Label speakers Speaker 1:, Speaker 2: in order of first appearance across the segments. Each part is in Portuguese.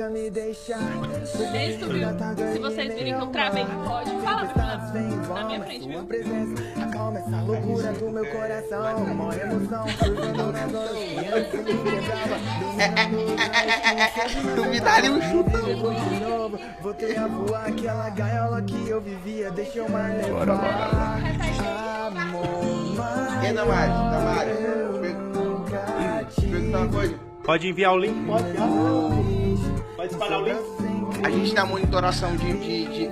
Speaker 1: nunca me deixar.
Speaker 2: Desde tu viu, se vocês virem que eu travei, pode falar na minha frente, viu?
Speaker 1: Acalma essa loucura do meu coração. Uma emoção, cruzando nas horas que antes me quebrava.
Speaker 3: Tu me dá ali um chutão.
Speaker 1: Depois de novo, voltei a voar aquela gaiola que eu vivia. Deixa eu mais levar. Amor,
Speaker 3: Ei, Damares, perguntar uma coisa.
Speaker 4: Pode enviar o link? Pode espalhar o link?
Speaker 3: A gente dá monitoração de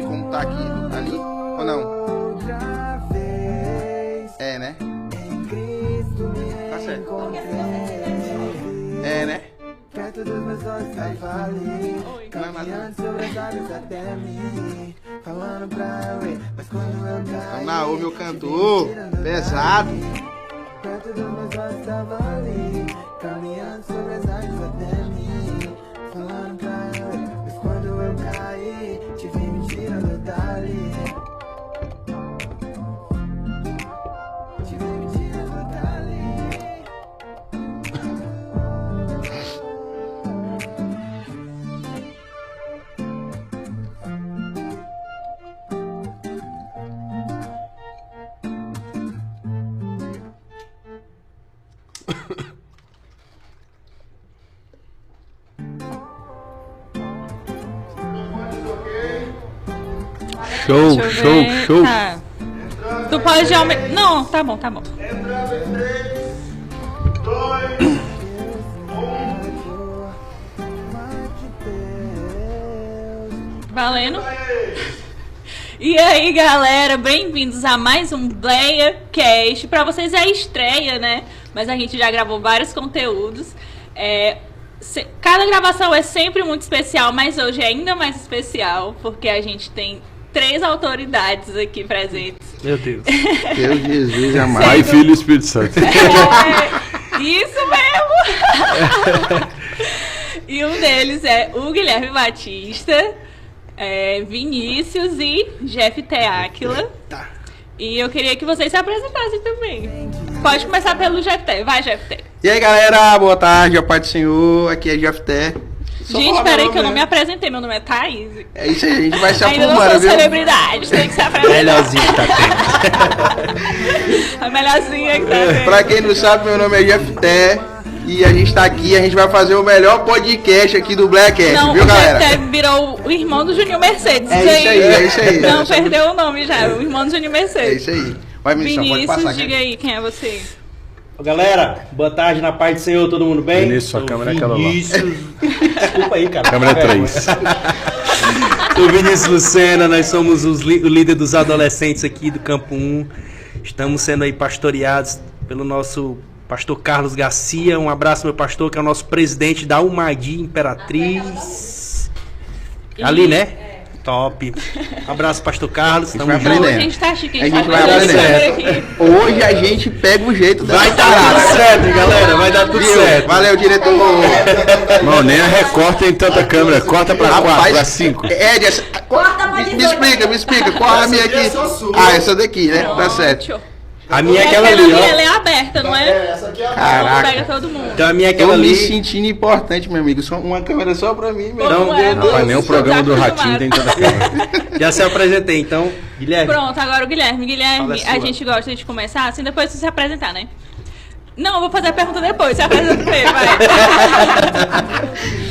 Speaker 3: como tá aqui, ali, ou não? É, né? Tá certo. É, né?
Speaker 1: Perto dos meus olhos eu falei, caminhando sobre as águas até mim, falando pra eu ir, mas quando eu caí,
Speaker 3: Naô, meu cantor, pesado.
Speaker 1: perto dos meus olhos tava ali, caminhando sobre as águas até mim, falando pra eu ir, mas quando eu caí, te vi me tirando dali. Te vi me tirando dali.
Speaker 4: Show,
Speaker 2: Deixa eu
Speaker 4: show,
Speaker 2: ver.
Speaker 4: show.
Speaker 2: Tá. Tu pode aumentar. Não, tá bom, tá bom. Valendo. E aí, galera, bem-vindos a mais um BleiaCast. Pra vocês é a estreia, né? Mas a gente já gravou vários conteúdos. Cada gravação é sempre muito especial, mas hoje é ainda mais especial, porque a gente tem 3 autoridades aqui presentes.
Speaker 4: Meu Deus.
Speaker 3: Deus Jesus amado.
Speaker 4: Pai, Filho e Espírito Santo.
Speaker 2: Isso mesmo! E um deles é o Guilherme Batista, Vinícius e Jeff Teáquila. E eu queria que vocês se apresentassem também. Pode começar pelo Jeff Té. Vai, Jeff Té.
Speaker 3: E aí, galera, boa tarde, a paz do Senhor, aqui é Jefté.
Speaker 2: Gente, peraí que eu não me apresentei, meu nome é Thaís.
Speaker 3: É isso aí, a gente vai se
Speaker 2: Ainda não
Speaker 3: aprumando,
Speaker 2: sou
Speaker 3: viu?
Speaker 2: celebridade, tem que se apresentar.
Speaker 4: Melhorzinho que tá tendo.
Speaker 2: A melhorzinha que tá vendo.
Speaker 3: Pra quem não sabe, meu nome é Jefté e a gente tá aqui, a gente vai fazer o melhor podcast aqui do BleiaCast,
Speaker 2: Não,
Speaker 3: viu,
Speaker 2: o
Speaker 3: galera?
Speaker 2: Jeff Té virou o irmão do Júnior Mercedes.
Speaker 3: É isso aí.
Speaker 2: Não, perdeu o nome já, o irmão do Júnior Mercedes.
Speaker 3: É isso aí. Vai, Vinícius, pode passar.
Speaker 2: Vinícius, diga aí, quem é você?
Speaker 4: Ô, galera, boa tarde, na paz do Senhor, todo mundo bem?
Speaker 5: Vinícius, sua câmera é aquela lá.
Speaker 4: Vinícius. Desculpa aí, cara.
Speaker 5: Câmera 3.
Speaker 4: Sou Vinícius Lucena, nós somos o líder dos adolescentes aqui do Campo 1. Estamos sendo aí pastoreados pelo nosso pastor Carlos Garcia. Um abraço, meu pastor, que é o nosso presidente da Umadi Imperatriz. Ali, né? Top. Um abraço, pastor Carlos.
Speaker 3: vai
Speaker 4: Tamo
Speaker 3: aprender.
Speaker 4: junto.
Speaker 2: A gente tá chique,
Speaker 3: A gente vai
Speaker 2: aprendendo
Speaker 3: aprender.
Speaker 2: sobre aqui.
Speaker 3: Hoje a gente pega o jeito dessa
Speaker 4: Vai dar
Speaker 3: parada.
Speaker 4: tudo certo, hein, galera? Vai dar tudo
Speaker 3: Viu?
Speaker 4: certo.
Speaker 3: Valeu, diretor.
Speaker 5: Não, nem a Record tem tanta câmera. Corta pra 4, pra 5.
Speaker 3: Me explica, qual é a minha aqui? Essa daqui, né? Tá certo.
Speaker 2: Show.
Speaker 4: A minha é
Speaker 2: E
Speaker 4: aquela ali,
Speaker 2: ela é
Speaker 4: ó.
Speaker 2: aberta, não é?
Speaker 6: Essa aqui é a
Speaker 3: Caraca.
Speaker 2: Pega todo mundo.
Speaker 4: Então a minha é
Speaker 3: Tô
Speaker 4: aquela
Speaker 3: me
Speaker 4: ali.
Speaker 3: sentindo importante, meu amigo. Só uma câmera só pra mim, meu
Speaker 2: Não,
Speaker 3: Deus.
Speaker 2: é,
Speaker 5: Rapaz, nem o programa do Ratinho tem tanta câmera.
Speaker 4: Já se apresentei, então, Guilherme.
Speaker 2: Pronto, agora o Guilherme. Guilherme,
Speaker 4: Fala a
Speaker 2: a
Speaker 4: sua.
Speaker 2: gente gosta de começar assim, depois você se apresentar, né? Não, eu vou fazer a pergunta depois, se apresenta primeiro, vai.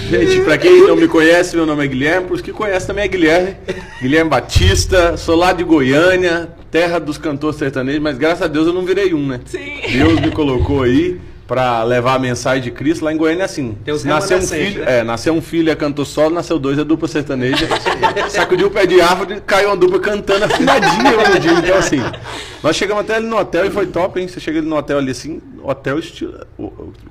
Speaker 5: Gente, pra quem não me conhece, meu nome é Guilherme. Para os que conhecem também é Guilherme. Guilherme Batista, sou lá de Goiânia, terra dos cantores sertanejos, mas graças a Deus eu não virei um, né?
Speaker 2: Sim.
Speaker 5: Deus me colocou aí pra levar a mensagem de Cristo. Lá em Goiânia é assim.
Speaker 4: Tem os
Speaker 5: Nasceu um
Speaker 4: remanescentes,
Speaker 5: filho,
Speaker 4: né?
Speaker 5: nasceu um filho, é cantor solo, nasceu 2, é dupla sertaneja. Sacudiu o pé de árvore, caiu uma dupla cantando afinadinha no dia. Então assim, nós chegamos até ali no hotel e foi top, hein? Você chega ali no hotel ali assim, hotel estilo.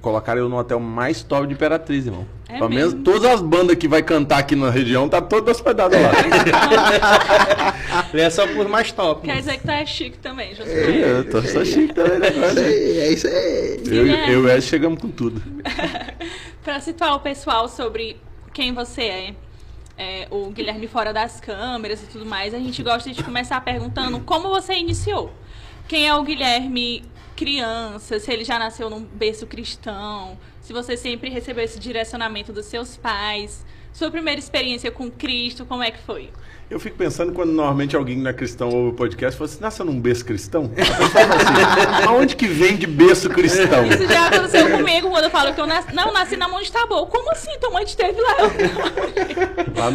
Speaker 5: Colocaram eu no hotel mais top de Imperatriz, irmão.
Speaker 2: É
Speaker 5: Pelo menos
Speaker 2: mesmo?
Speaker 5: todas as bandas que vai cantar aqui na região tá todas hospedadas lá.
Speaker 4: Ele é só por mais top.
Speaker 2: Quer
Speaker 4: né?
Speaker 2: dizer que tu é chique também, junto com ele.
Speaker 5: Eu tô só chique também, né?
Speaker 3: É isso aí.
Speaker 5: Eu e o Ed chegamos com tudo.
Speaker 2: Pra situar o pessoal sobre quem você o Guilherme fora das câmeras e tudo mais, a gente gosta de começar perguntando como você iniciou. Quem é o Guilherme criança, se ele já nasceu num berço cristão, se você sempre recebeu esse direcionamento dos seus pais, sua primeira experiência com Cristo, como é que foi?
Speaker 5: Eu fico pensando quando normalmente alguém não é cristão ouve o podcast e fala assim, nasceu num berço cristão? Assim, aonde que vem de berço cristão?
Speaker 2: Isso já aconteceu comigo quando eu falo que eu nasci na Monte Tabor. Como assim? Tua mãe te teve lá?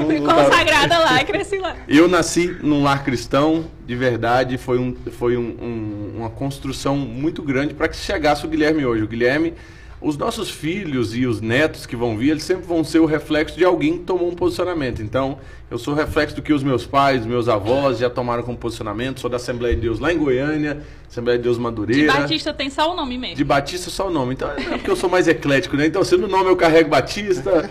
Speaker 2: Fui consagrada lá e cresci lá.
Speaker 5: Eu nasci num lar cristão, de verdade, foi uma construção muito grande para que chegasse o Guilherme hoje. O Guilherme, os nossos filhos e os netos que vão vir, eles sempre vão ser o reflexo de alguém que tomou um posicionamento. Então, eu sou o reflexo do que os meus pais, meus avós já tomaram como posicionamento. Sou da Assembleia de Deus lá em Goiânia, Assembleia de Deus Madureira.
Speaker 2: De Batista tem só o nome mesmo.
Speaker 5: De Batista só o nome. Então, é porque eu sou mais eclético, né? Então, sendo o nome eu carrego Batista,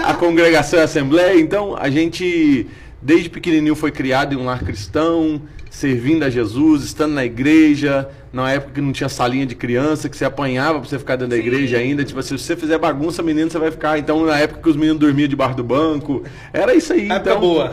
Speaker 5: a congregação é Assembleia. Então, a gente, desde pequenininho, foi criado em um lar cristão, servindo a Jesus, estando na igreja, na época que não tinha salinha de criança, que você apanhava pra você ficar dentro da igreja ainda, tipo assim, se você fizer bagunça, menino, você vai ficar. Então, na época que os meninos dormiam debaixo do banco, era isso aí.
Speaker 4: Época
Speaker 5: então,
Speaker 4: boa.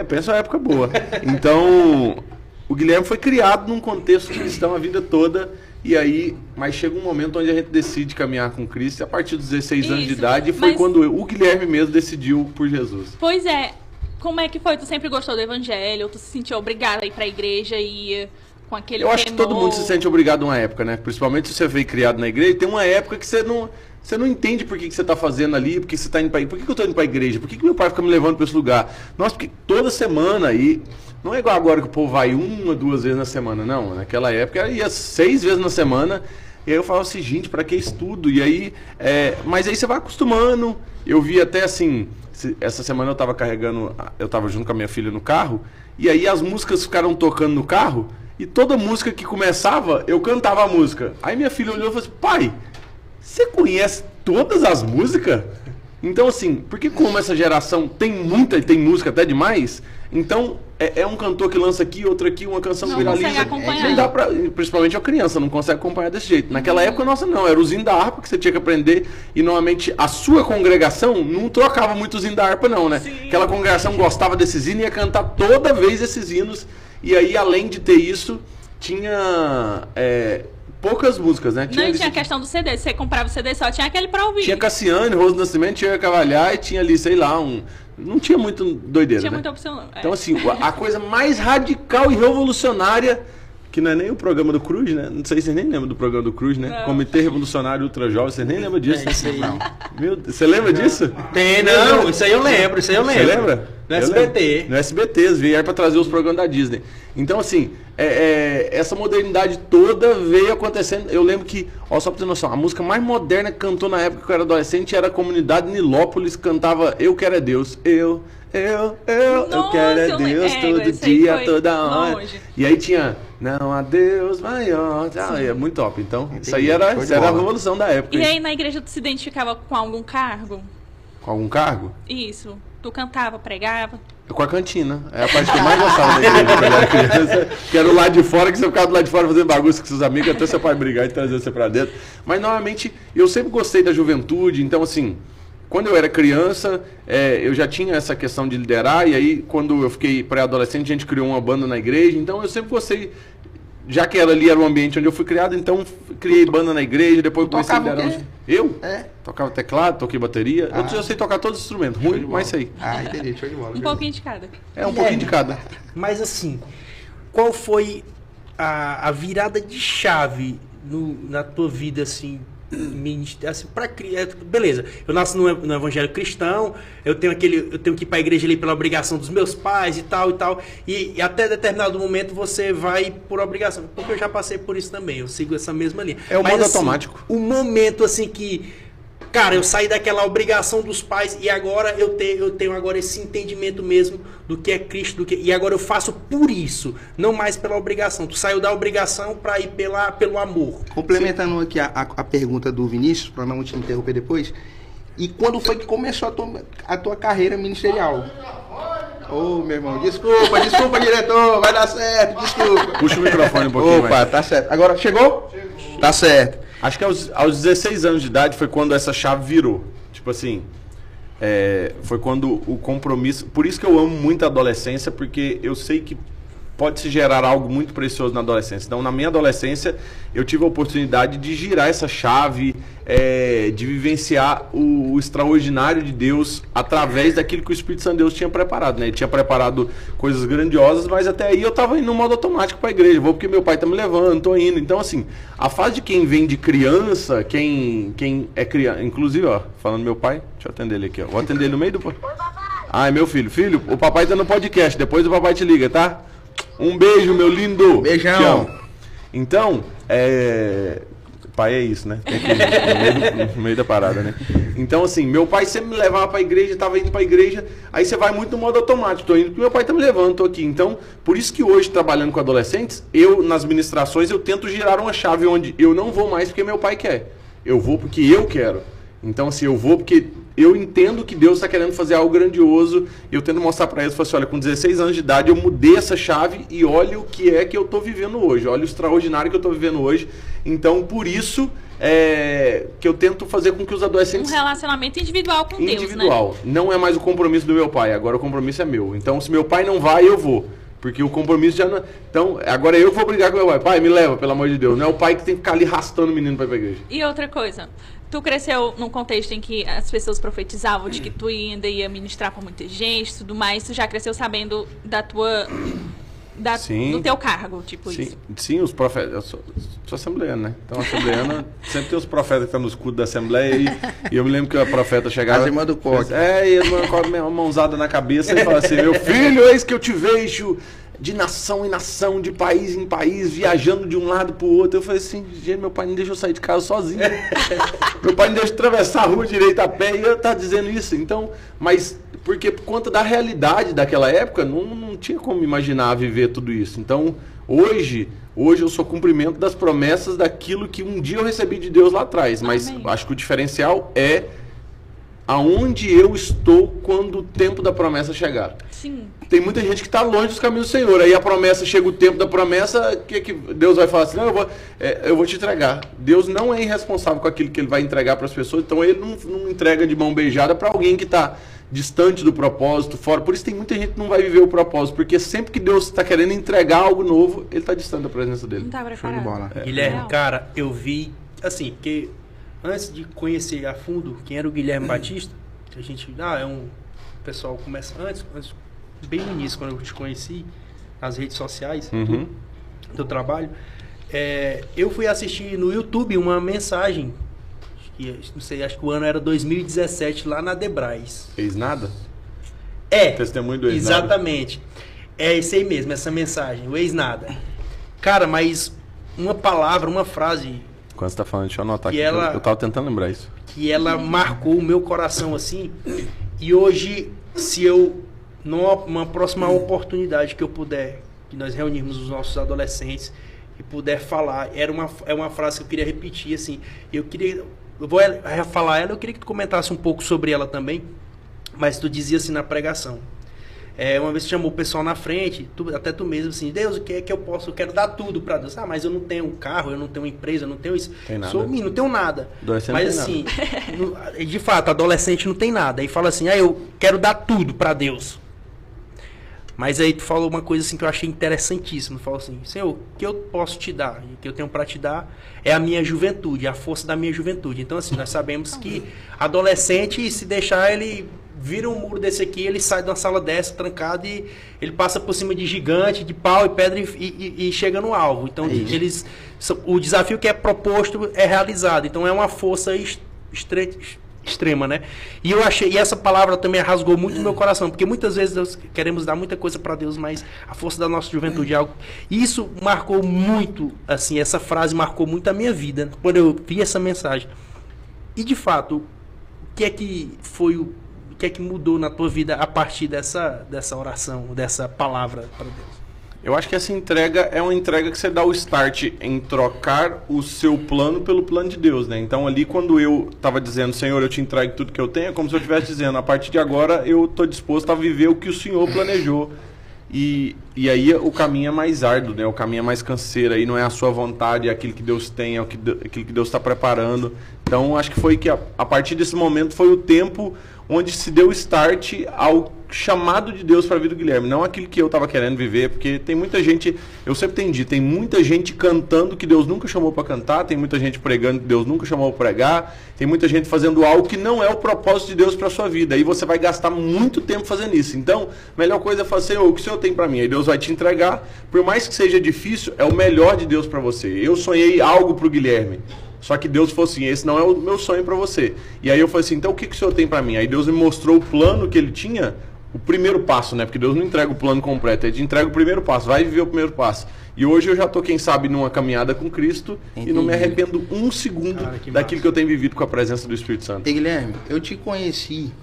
Speaker 5: Pensa uma época boa. Então, o Guilherme foi criado num contexto cristão a vida toda, e aí, mas chega um momento onde a gente decide caminhar com Cristo, a partir dos 16 anos de idade, e foi quando o Guilherme mesmo decidiu por Jesus.
Speaker 2: Pois é. Como é que foi? Tu sempre gostou do evangelho? Tu se sentiu obrigada a ir pra igreja e com aquele
Speaker 5: Eu acho que todo mundo se sente obrigado uma época, né? Principalmente se você veio criado na igreja, tem uma época que você não entende por que você está fazendo ali, por que você está indo para igreja. Por que eu estou indo para a igreja? Por que meu pai fica me levando para esse lugar? Nossa, porque toda semana aí, não é igual agora que o povo vai 1 ou 2 vezes na semana, não. Naquela época ia 6 vezes na semana. E aí eu falava assim, gente, para que estudo? E aí, mas aí você vai acostumando. Eu vi até assim, essa semana eu estava junto com a minha filha no carro, e aí as músicas ficaram tocando no carro, e toda música que começava, eu cantava a música. Aí minha filha olhou e falou assim, pai, você conhece todas as músicas? Então assim, porque como essa geração tem música até demais, então é um cantor que lança aqui, outro aqui, uma canção que viraliza.
Speaker 2: Não consegue acompanhar.
Speaker 5: Não dá pra, principalmente a criança, não consegue acompanhar desse jeito. Naquela época, nossa, não, era o zino da harpa que você tinha que aprender, e normalmente a sua congregação não trocava muito o zino da harpa não, né?
Speaker 2: Sim. Aquela
Speaker 5: congregação gostava desses hinos e ia cantar toda vez esses hinos, e aí além de ter isso, tinha poucas músicas, né?
Speaker 2: Não, e tinha a questão do CD. Você comprava o CD, só tinha aquele pra ouvir.
Speaker 5: Tinha Cassiane, Rose do Nascimento, tinha Cavalhar e tinha ali, sei lá, não tinha muito doideira,
Speaker 2: Tinha
Speaker 5: né?
Speaker 2: muita opção, não.
Speaker 5: Então, assim, a coisa mais radical e revolucionária, que não é nem o programa do Cruz, né? Não sei se vocês nem lembram do programa do Cruz, né?
Speaker 2: Não.
Speaker 5: Comitê Revolucionário Ultra Jovem, vocês nem lembram disso?
Speaker 4: Isso aí.
Speaker 5: Meu Deus, você lembra disso?
Speaker 4: Tem, não, isso aí eu lembro,
Speaker 5: Você lembra?
Speaker 4: No
Speaker 5: Eu
Speaker 4: SBT.
Speaker 5: lembro. No SBT, eles vieram para trazer os programas da Disney. Então, assim, essa modernidade toda veio acontecendo. Eu lembro que, só pra ter noção, a música mais moderna que cantou na época que eu era adolescente era a comunidade Nilópolis, cantava Eu Quero É Deus. Eu
Speaker 2: Nossa,
Speaker 5: quero é
Speaker 2: eu
Speaker 5: Deus
Speaker 2: lembro,
Speaker 5: todo
Speaker 2: esse aí
Speaker 5: dia,
Speaker 2: foi
Speaker 5: toda hora.
Speaker 2: longe.
Speaker 5: E aí tinha, não há Deus maior. É muito top. Então, isso aí era a revolução da época.
Speaker 2: E aí na igreja tu se identificava com algum cargo?
Speaker 5: Com algum cargo?
Speaker 2: Isso. Tu cantava, pregava?
Speaker 5: Com a cantina. É a parte que eu mais gostava da igreja quando eu era criança. Que era o lado de fora, que você ficava do lado de fora fazendo bagunça com seus amigos, até seu pai brigar e trazer você pra dentro. Mas, normalmente, eu sempre gostei da juventude. Então, assim, quando eu era criança, eu já tinha essa questão de liderar. E aí, quando eu fiquei pré-adolescente, a gente criou uma banda na igreja. Então, eu sempre gostei... Já que ali era o ambiente onde eu fui criado, então criei banda na igreja, depois comecei a liderar. Eu? Tocava teclado, toquei bateria. Eu sei tocar todos os instrumentos. Ruim, mas sei.
Speaker 3: Entendi, show de bola.
Speaker 2: Um pouquinho de cada.
Speaker 5: Um pouquinho de cada.
Speaker 4: Mas assim, qual foi a virada de chave na tua vida, assim, pra criança? Beleza, eu nasci no evangelho cristão, eu tenho que ir pra igreja ali pela obrigação dos meus pais e tal, e até determinado momento você vai por obrigação, porque eu já passei por isso também, eu sigo essa mesma linha.
Speaker 5: É o
Speaker 4: Mas,
Speaker 5: modo
Speaker 4: assim,
Speaker 5: automático.
Speaker 4: O momento assim que, cara, eu saí daquela obrigação dos pais e agora eu tenho agora esse entendimento mesmo do que é Cristo, e agora eu faço por isso, não mais pela obrigação. Tu saiu da obrigação para ir pelo amor.
Speaker 3: Complementando aqui a pergunta do Vinícius, para não te interromper depois, e quando foi que começou a tua carreira ministerial? Meu irmão, desculpa, diretor, vai dar certo, desculpa.
Speaker 5: Puxa o microfone um pouquinho.
Speaker 3: Opa, tá certo. Agora, chegou? Tá certo.
Speaker 5: Acho que aos 16 anos de idade foi quando essa chave virou. Tipo assim, foi quando o compromisso... Por isso que eu amo muito a adolescência, porque eu sei que pode se gerar algo muito precioso na adolescência. Então, na minha adolescência, eu tive a oportunidade de girar essa chave, de vivenciar o extraordinário de Deus através daquilo que o Espírito Santo de Deus tinha preparado, né? Ele tinha preparado coisas grandiosas, mas até aí eu estava indo no modo automático para a igreja. Vou porque meu pai está me levando, estou indo. Então, assim, a fase de quem vem de criança, quem é criança... Inclusive, ó, falando meu pai, deixa eu atender ele aqui, ó. Vou atender ele no meio do... Ah, é meu filho. Filho, o papai está no podcast, depois o papai te liga, tá? Um beijo, meu lindo.
Speaker 3: Beijão.
Speaker 5: Te amo. Então, pai é isso, né? Tem que ir no meio da parada, né? Então, assim, meu pai sempre me levava pra igreja, tava indo pra igreja, aí você vai muito no modo automático, tô indo porque meu pai tá me levando, tô aqui. Então, por isso que hoje, trabalhando com adolescentes, nas ministrações, eu tento girar uma chave onde eu não vou mais porque meu pai quer. Eu vou porque eu quero. Então, assim, eu vou porque eu entendo que Deus está querendo fazer algo grandioso. Eu tento mostrar para eles, assim, olha, com 16 anos de idade eu mudei essa chave e olha o que é que eu estou vivendo hoje. Olha o extraordinário que eu estou vivendo hoje. Então, por isso que eu tento fazer com que os adolescentes...
Speaker 2: Um relacionamento individual com Deus, né?
Speaker 5: Individual. Não é mais o compromisso do meu pai, agora o compromisso é meu. Então, se meu pai não vai, eu vou. Porque o compromisso já não... Então, agora eu vou brigar com meu pai. Pai, me leva, pelo amor de Deus. Não é o pai que tem que ficar ali arrastando o menino para ir pra igreja.
Speaker 2: E outra coisa... Tu cresceu num contexto em que as pessoas profetizavam de que tu ainda ia ministrar para muita gente e tudo mais. Tu já cresceu sabendo da tua... do teu cargo, tipo isso.
Speaker 5: Sim, os profetas... Eu sou assembleano, né? Então, assembleano... sempre tem os profetas que estão no escudo da assembleia e eu me lembro que a profeta chegava...
Speaker 3: As irmãs do coque.
Speaker 5: E a irmã com uma mãozada na cabeça e fala assim, meu filho, eis que eu te vejo... de nação em nação, de país em país, viajando de um lado pro outro. Eu falei assim, gente, meu pai não deixa eu sair de casa sozinho. Meu pai não deixa eu atravessar a rua direita a pé e eu tá dizendo isso. Então, mas porque por conta da realidade daquela época, não tinha como imaginar viver tudo isso. Então, hoje eu sou cumprimento das promessas daquilo que um dia eu recebi de Deus lá atrás. Mas acho que o diferencial é aonde eu estou quando o tempo da promessa chegar.
Speaker 2: Sim.
Speaker 5: Tem muita gente que está longe dos caminhos do Senhor. Aí a promessa, chega o tempo da promessa, que Deus vai falar assim, não, eu vou te entregar. Deus não é irresponsável com aquilo que Ele vai entregar para as pessoas, então Ele não entrega de mão beijada para alguém que está distante do propósito, fora. Por isso tem muita gente que não vai viver o propósito, porque sempre que Deus está querendo entregar algo novo, Ele está distante da presença dEle.
Speaker 2: Não tá preparado.
Speaker 3: Show de bola.
Speaker 4: Guilherme, cara, eu vi, assim, porque antes de conhecer a fundo quem era o Guilherme Batista, a gente, o pessoal começa antes, bem no início, quando eu te conheci, nas redes sociais do trabalho, eu fui assistir no YouTube uma mensagem, não sei, acho que o ano era 2017, lá na Debrais.
Speaker 5: Fez nada? Testemunho do ex-nada.
Speaker 4: Exatamente. É esse aí mesmo, essa mensagem, o ex-nada. Cara, mas uma palavra, uma frase...
Speaker 5: Quando você tá falando, deixa eu anotar aqui,
Speaker 4: eu
Speaker 5: tava tentando lembrar isso.
Speaker 4: Que ela marcou o meu coração assim, e hoje, se eu... numa próxima oportunidade que eu puder, que nós reunirmos os nossos adolescentes e puder falar, é uma frase que eu queria repetir, assim, eu vou falar ela, eu queria que tu comentasse um pouco sobre ela também, mas tu dizia assim na pregação, uma vez tu chamou o pessoal na frente, até tu mesmo assim, Deus, o que é que eu posso, eu quero dar tudo pra Deus, mas eu não tenho carro, eu não tenho empresa, eu não tenho isso, não tenho nada, mas assim, de fato, adolescente não tem nada, aí fala assim, eu quero dar tudo pra Deus. Mas aí tu falou uma coisa assim que eu achei interessantíssima. Tu falou assim, Senhor, o que eu posso te dar? E o que eu tenho para te dar é a minha juventude, a força da minha juventude. Então, assim, nós sabemos que adolescente, se deixar, ele vira um muro desse aqui, ele sai de uma sala dessa, trancado, e ele passa por cima de gigante, de pau e pedra e chega no alvo. Então, o desafio que é proposto é realizado. Então, é uma força extrema, né? E eu achei, e essa palavra também rasgou muito no meu coração, porque muitas vezes nós queremos dar muita coisa para Deus, mas a força da nossa juventude é algo. E isso marcou muito, assim, essa frase marcou muito a minha vida quando eu vi essa mensagem. E de fato, o que é que mudou na tua vida a partir dessa oração, dessa palavra para Deus?
Speaker 5: Eu acho que essa entrega é uma entrega que você dá o start em trocar o seu plano pelo plano de Deus, né? Então ali quando eu estava dizendo, Senhor, eu te entrego tudo que eu tenho, é como se eu estivesse dizendo, a partir de agora eu estou disposto a viver o que o Senhor planejou. E aí o caminho é mais árduo, né? O caminho é mais canseiro, aí não é a sua vontade, é aquilo que Deus tem, é aquilo que Deus está preparando. Então, acho que foi que a partir desse momento foi o tempo onde se deu start ao chamado de Deus para a vida do Guilherme, não aquilo que eu estava querendo viver, porque tem muita gente, eu sempre entendi, tem muita gente cantando que Deus nunca chamou para cantar, tem muita gente pregando que Deus nunca chamou para pregar, tem muita gente fazendo algo que não é o propósito de Deus para sua vida, aí você vai gastar muito tempo fazendo isso. Então, a melhor coisa é fazer o que o Senhor tem para mim, aí Deus vai te entregar, por mais que seja difícil, é o melhor de Deus para você. Eu sonhei algo para o Guilherme, só que Deus falou assim, esse não é o meu sonho para você. E aí eu falei assim, então o que o Senhor tem para mim? Aí Deus me mostrou o plano que ele tinha, o primeiro passo, né? Porque Deus não entrega o plano completo, ele te entrega o primeiro passo, vai viver o primeiro passo. E hoje eu já tô, quem sabe, numa caminhada com Cristo. Entendi. E não me arrependo um segundo daquilo que eu tenho vivido com a presença do Espírito Santo.
Speaker 3: E Guilherme, eu te conheci,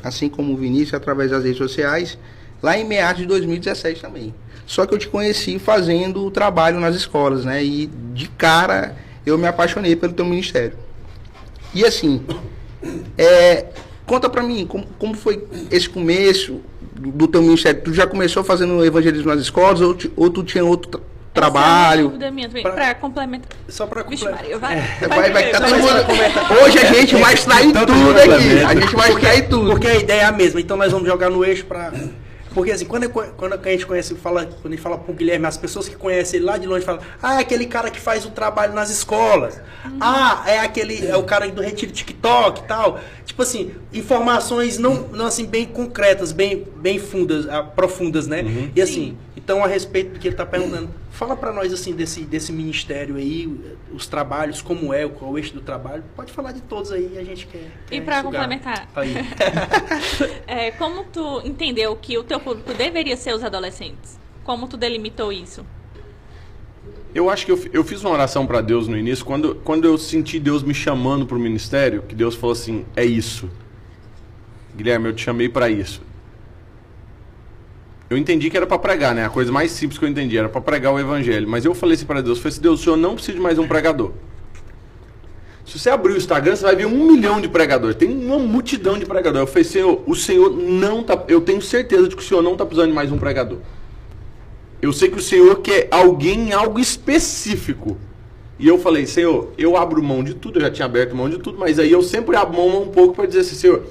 Speaker 3: assim como o Vinícius, através das redes sociais, lá em meados de 2017 também. Só que eu te conheci fazendo o trabalho nas escolas, né? E de cara eu me apaixonei pelo teu ministério. E assim, conta pra mim, como foi esse começo do teu ministério? Tu já começou fazendo evangelismo nas escolas ou tu tinha outro trabalho?
Speaker 2: Essa é minha dúvida pra complementar.
Speaker 4: Só pra
Speaker 2: Vixe,
Speaker 4: complementar.
Speaker 2: Maria,
Speaker 3: Vai tá todo mundo. Hoje a gente vai extrair tudo aqui. A gente vai extrair tudo.
Speaker 4: Porque a ideia é a mesma, então nós vamos jogar no eixo pra... Porque assim, quando a gente conhece, quando a gente fala pro Guilherme, as pessoas que conhecem ele lá de longe falam, é aquele cara que faz o trabalho nas escolas. É o cara do Retiro TikTok e tal. Tipo assim, informações não assim, bem concretas, bem fundas, profundas, né?
Speaker 5: Uhum.
Speaker 4: E assim, então a respeito do que ele tá perguntando, fala pra nós assim, desse ministério aí, os trabalhos, como é, qual é o eixo do trabalho. Pode falar de todos aí, a gente quer
Speaker 2: E pra
Speaker 4: sugar.
Speaker 2: complementar,
Speaker 4: Aí.
Speaker 2: como tu entendeu que o teu público deveria ser os adolescentes? Como tu delimitou isso?
Speaker 5: Eu acho que eu fiz uma oração para Deus no início, quando eu senti Deus me chamando para o ministério, que Deus falou assim, é isso. Guilherme, eu te chamei para isso. Eu entendi que era para pregar, né? A coisa mais simples que eu entendi era para pregar o evangelho. Mas eu falei assim para Deus, Deus, o Senhor não precisa de mais um pregador. Se você abrir o Instagram, você vai ver 1 milhão de pregadores. Tem uma multidão de pregadores. Eu falei, Senhor, o Senhor não tá... Eu tenho certeza de que o Senhor não está precisando de mais um pregador. Eu sei que o Senhor quer alguém em algo específico. E eu falei, Senhor, eu abro mão de tudo. Eu já tinha aberto mão de tudo, mas aí eu sempre abro mão um pouco para dizer assim, Senhor,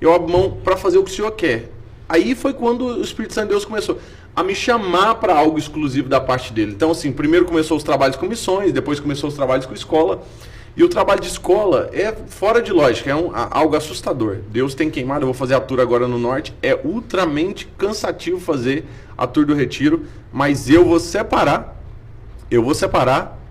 Speaker 5: eu abro mão para fazer o que o Senhor quer. Aí foi quando o Espírito Santo de Deus começou a me chamar para algo exclusivo da parte dele. Então, assim, primeiro começou os trabalhos com missões, depois começou os trabalhos com escola. E o trabalho de escola é fora de lógica, é algo assustador. Deus tem queimado, eu vou fazer a tour agora no norte. É ultramente cansativo fazer a tour do Retiro, mas eu vou separar,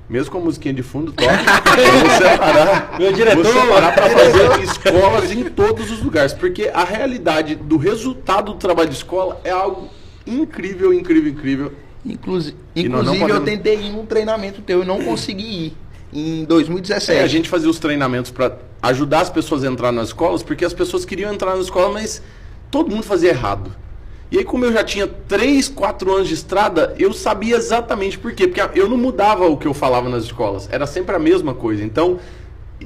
Speaker 5: mesmo com a musiquinha de fundo, toca, eu vou separar,
Speaker 4: meu diretor,
Speaker 5: vou separar para fazer escolas em todos os lugares, porque a realidade do resultado do trabalho de escola é algo incrível, incrível, incrível.
Speaker 3: Inclusive
Speaker 5: não podemos...
Speaker 3: eu tentei ir num treinamento teu e não consegui ir. Em 2017.
Speaker 5: A gente fazia os treinamentos para ajudar as pessoas a entrar nas escolas, porque as pessoas queriam entrar na escola, mas todo mundo fazia errado. E aí, como eu já tinha 3, 4 anos de estrada, eu sabia exatamente por quê. Porque eu não mudava o que eu falava nas escolas, era sempre a mesma coisa. Então,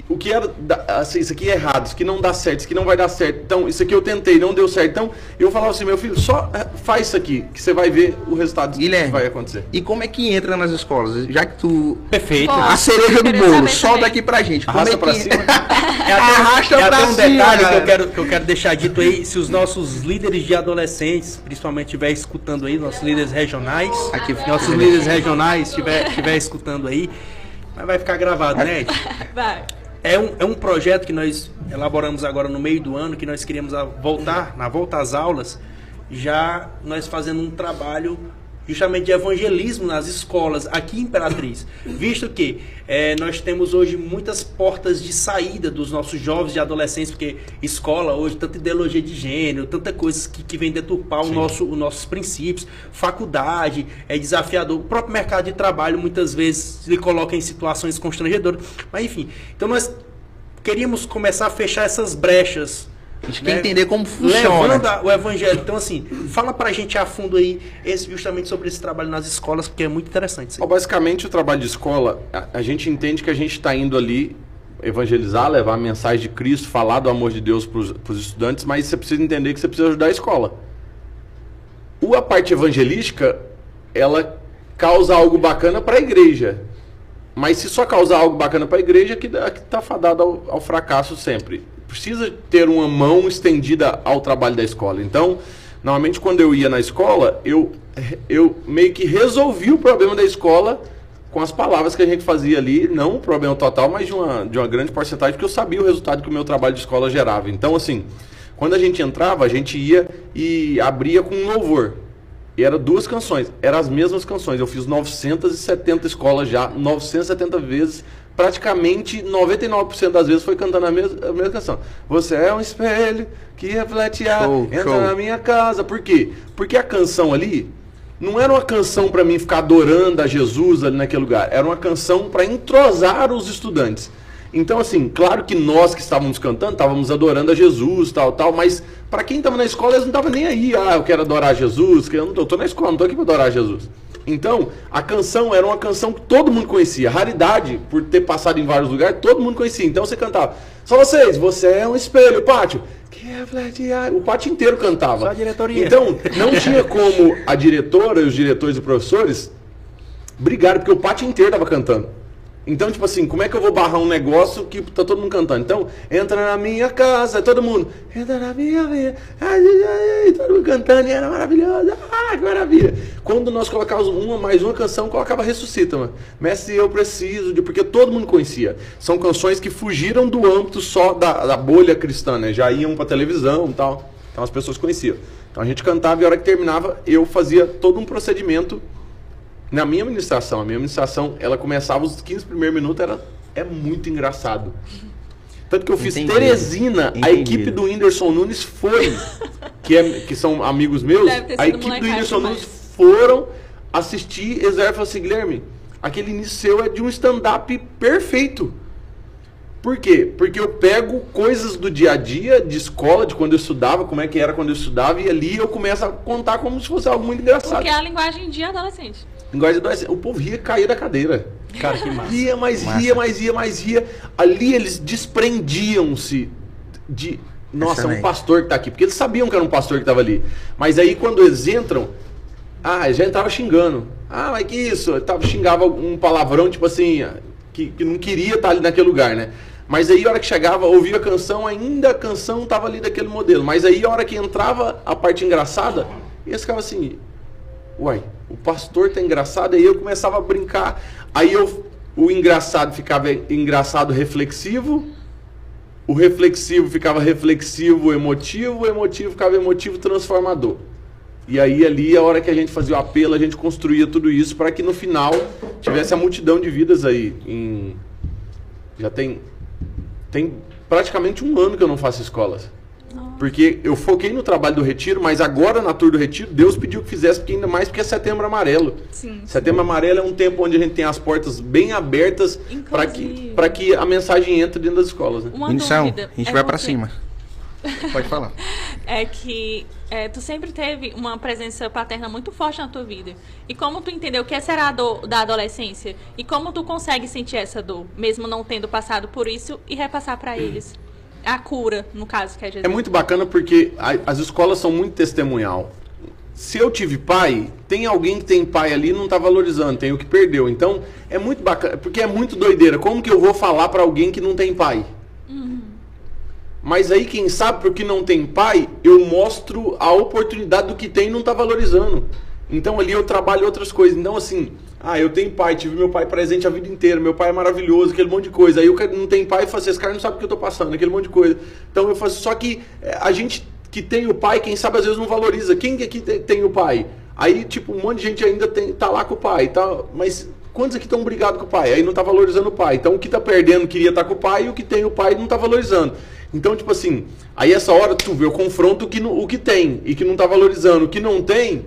Speaker 5: o que era assim, isso aqui é errado, isso aqui não dá certo, isso aqui não vai dar certo. Então, isso aqui eu tentei, não deu certo. Então, eu falava assim, meu filho, só faz isso aqui, que você vai ver o resultado que vai acontecer.
Speaker 3: E como é que entra nas escolas? Já que tu...
Speaker 4: Perfeito.
Speaker 3: A cereja do bolo, solta aqui pra gente.
Speaker 5: Arrasta
Speaker 3: como é
Speaker 5: pra
Speaker 3: que...
Speaker 5: cima.
Speaker 3: Arrasta pra
Speaker 4: até um
Speaker 3: cima,
Speaker 4: detalhe que eu quero deixar dito aí, se os nossos líderes de adolescentes, principalmente estiver escutando aí, nossos líderes regionais, estiver escutando aí, mas vai ficar gravado, né?
Speaker 2: Vai.
Speaker 4: É um projeto que nós elaboramos agora no meio do ano, que nós queríamos na volta às aulas, já nós fazendo um trabalho justamente de evangelismo nas escolas aqui em Imperatriz, visto que nós temos hoje muitas portas de saída dos nossos jovens e adolescentes, porque escola hoje, tanta ideologia de gênero, tanta coisa que vem deturpar os nossos princípios, faculdade, é desafiador, o próprio mercado de trabalho muitas vezes lhe coloca em situações constrangedoras, mas enfim, então nós queríamos começar a fechar essas brechas.
Speaker 3: A gente quer entender como funciona.
Speaker 4: Levando o evangelho. Então, assim, fala pra gente a fundo aí, justamente sobre esse trabalho nas escolas, porque é muito interessante isso aí.
Speaker 5: Basicamente, o trabalho de escola, a gente entende que a gente está indo ali evangelizar, levar a mensagem de Cristo, falar do amor de Deus para os estudantes, mas você precisa entender que você precisa ajudar a escola. A parte evangelística, ela causa algo bacana para a igreja. Mas se só causar algo bacana para a igreja, que tá fadado ao fracasso sempre. Precisa ter uma mão estendida ao trabalho da escola. Então, normalmente quando eu ia na escola, eu meio que resolvi o problema da escola com as palavras que a gente fazia ali, não o problema total, mas de uma grande porcentagem, porque eu sabia o resultado que o meu trabalho de escola gerava. Então, assim, quando a gente entrava, a gente ia e abria com um louvor. E era 2 canções, eram as mesmas canções. Eu fiz 970 escolas já, 970 vezes, praticamente 99% das vezes foi cantando a mesma canção. Você é um espelho que reflete entra na minha casa. Por quê? Porque a canção ali não era uma canção para mim ficar adorando a Jesus ali naquele lugar. Era uma canção para entrosar os estudantes. Então, assim, claro que nós que estávamos cantando, estávamos adorando a Jesus, tal, mas para quem estava na escola, eles não estavam nem aí. Eu quero adorar Jesus, que eu estou na escola, não estou aqui para adorar Jesus. Então, a canção era uma canção que todo mundo conhecia. Raridade, por ter passado em vários lugares, todo mundo conhecia. Então, você cantava, só vocês, você é um espelho, pátio. O pátio inteiro cantava.
Speaker 4: Só a diretoria.
Speaker 5: Então, não tinha como a diretora, os diretores e professores brigarem, porque o pátio inteiro estava cantando. Então, tipo assim, como é que eu vou barrar um negócio que tá todo mundo cantando? Então, entra na minha casa, todo mundo, entra na minha vida, todo mundo cantando, e era maravilhoso, que maravilha. Quando nós colocávamos mais uma canção, colocava Ressuscita, mano. Mestre, eu preciso de... Porque todo mundo conhecia. São canções que fugiram do âmbito só da bolha cristã, né? Já iam pra televisão e tal. Então as pessoas conheciam. Então a gente cantava e a hora que terminava, eu fazia todo um procedimento. Na minha administração, ela começava os 15 primeiros minutos, é muito engraçado. Tanto que eu fiz Teresina, a equipe do Whindersson Nunes foi, que são amigos meus, a equipe do Whindersson Nunes foram assistir Exército e falou assim, Guilherme, aquele início seu é de um stand-up perfeito. Por quê? Porque eu pego coisas do dia a dia, de escola, de quando eu estudava, como é que era quando eu estudava, e ali eu começo a contar como se fosse algo muito engraçado.
Speaker 2: Porque é a linguagem de adolescente.
Speaker 5: O povo ria e caía da cadeira.
Speaker 4: Cara, que massa.
Speaker 5: Ria, mais ria. Ali eles desprendiam-se de... Nossa,
Speaker 3: Excelente.
Speaker 5: Um pastor que tá aqui. Porque eles sabiam que era um pastor que estava ali. Mas aí quando eles entram... já entrava xingando. Mas que isso? Xingava um palavrão, tipo assim... Que não queria estar ali naquele lugar, né? Mas aí a hora que chegava, ouvia a canção, ainda a canção estava ali daquele modelo. Mas aí a hora que entrava a parte engraçada, eles ficavam assim... Uai, o pastor tá engraçado, aí eu começava a brincar, aí o engraçado ficava engraçado reflexivo, o reflexivo ficava reflexivo emotivo, o emotivo ficava emotivo transformador. E aí ali, a hora que a gente fazia o apelo, a gente construía tudo isso para que no final tivesse a multidão de vidas aí. Já tem praticamente 1 ano que eu não faço escolas. Porque eu foquei no trabalho do Retiro, mas agora na Tour do Retiro, Deus pediu que fizesse, porque ainda mais porque é Setembro Amarelo.
Speaker 2: Sim.
Speaker 5: Setembro Amarelo é um tempo onde a gente tem as portas bem abertas para que a mensagem entre dentro das escolas. Né?
Speaker 2: Uma
Speaker 3: Missão,
Speaker 2: dúvida,
Speaker 3: a gente
Speaker 2: é
Speaker 3: vai pra
Speaker 2: porque-
Speaker 3: cima. Pode falar.
Speaker 2: É que tu sempre teve uma presença paterna muito forte na tua vida. E como tu entendeu que essa era a dor da adolescência? E como tu consegue sentir essa dor, mesmo não tendo passado por isso, e repassar pra eles? A cura, no caso, que é Jesus.
Speaker 5: É muito bacana porque as escolas são muito testemunhal. Se eu tive pai, tem alguém que tem pai ali e não está valorizando, tem o que perdeu. Então, é muito bacana, porque é muito doideira. Como que eu vou falar para alguém que não tem pai? Mas aí, quem sabe, porque não tem pai, eu mostro a oportunidade do que tem e não está valorizando. Então, ali eu trabalho outras coisas. Então, assim, eu tenho pai, tive meu pai presente a vida inteira, meu pai é maravilhoso, aquele monte de coisa. Aí eu não tenho pai e falo assim, esse cara não sabe o que eu estou passando, aquele monte de coisa. Então, eu faço, só que a gente que tem o pai, quem sabe, às vezes não valoriza. Quem aqui tem o pai? Aí, tipo, um monte de gente ainda tá lá com o pai, tá? Mas quantos aqui estão brigados com o pai? Aí não tá valorizando o pai. Então, o que tá perdendo queria estar com o pai e o que tem o pai não tá valorizando. Então, tipo assim, aí essa hora eu confronto o que tem e que não tá valorizando. O que não tem,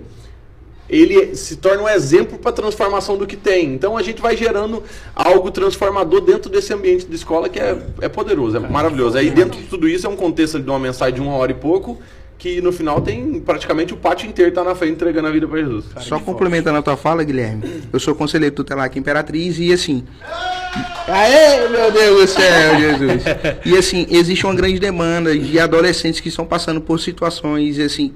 Speaker 5: ele se torna um exemplo para a transformação do que tem. Então, a gente vai gerando algo transformador dentro desse ambiente de escola que é poderoso, é maravilhoso. Aí dentro de tudo isso é um contexto de uma mensagem de 1 hora e pouco, que no final tem praticamente o pátio inteiro tá na frente entregando a vida para Jesus.
Speaker 3: Só complementando a tua fala, Guilherme, eu sou conselheiro tutelar aqui em Imperatriz e assim... Aê, meu Deus do céu, Jesus! E assim, existe uma grande demanda de adolescentes que estão passando por situações assim,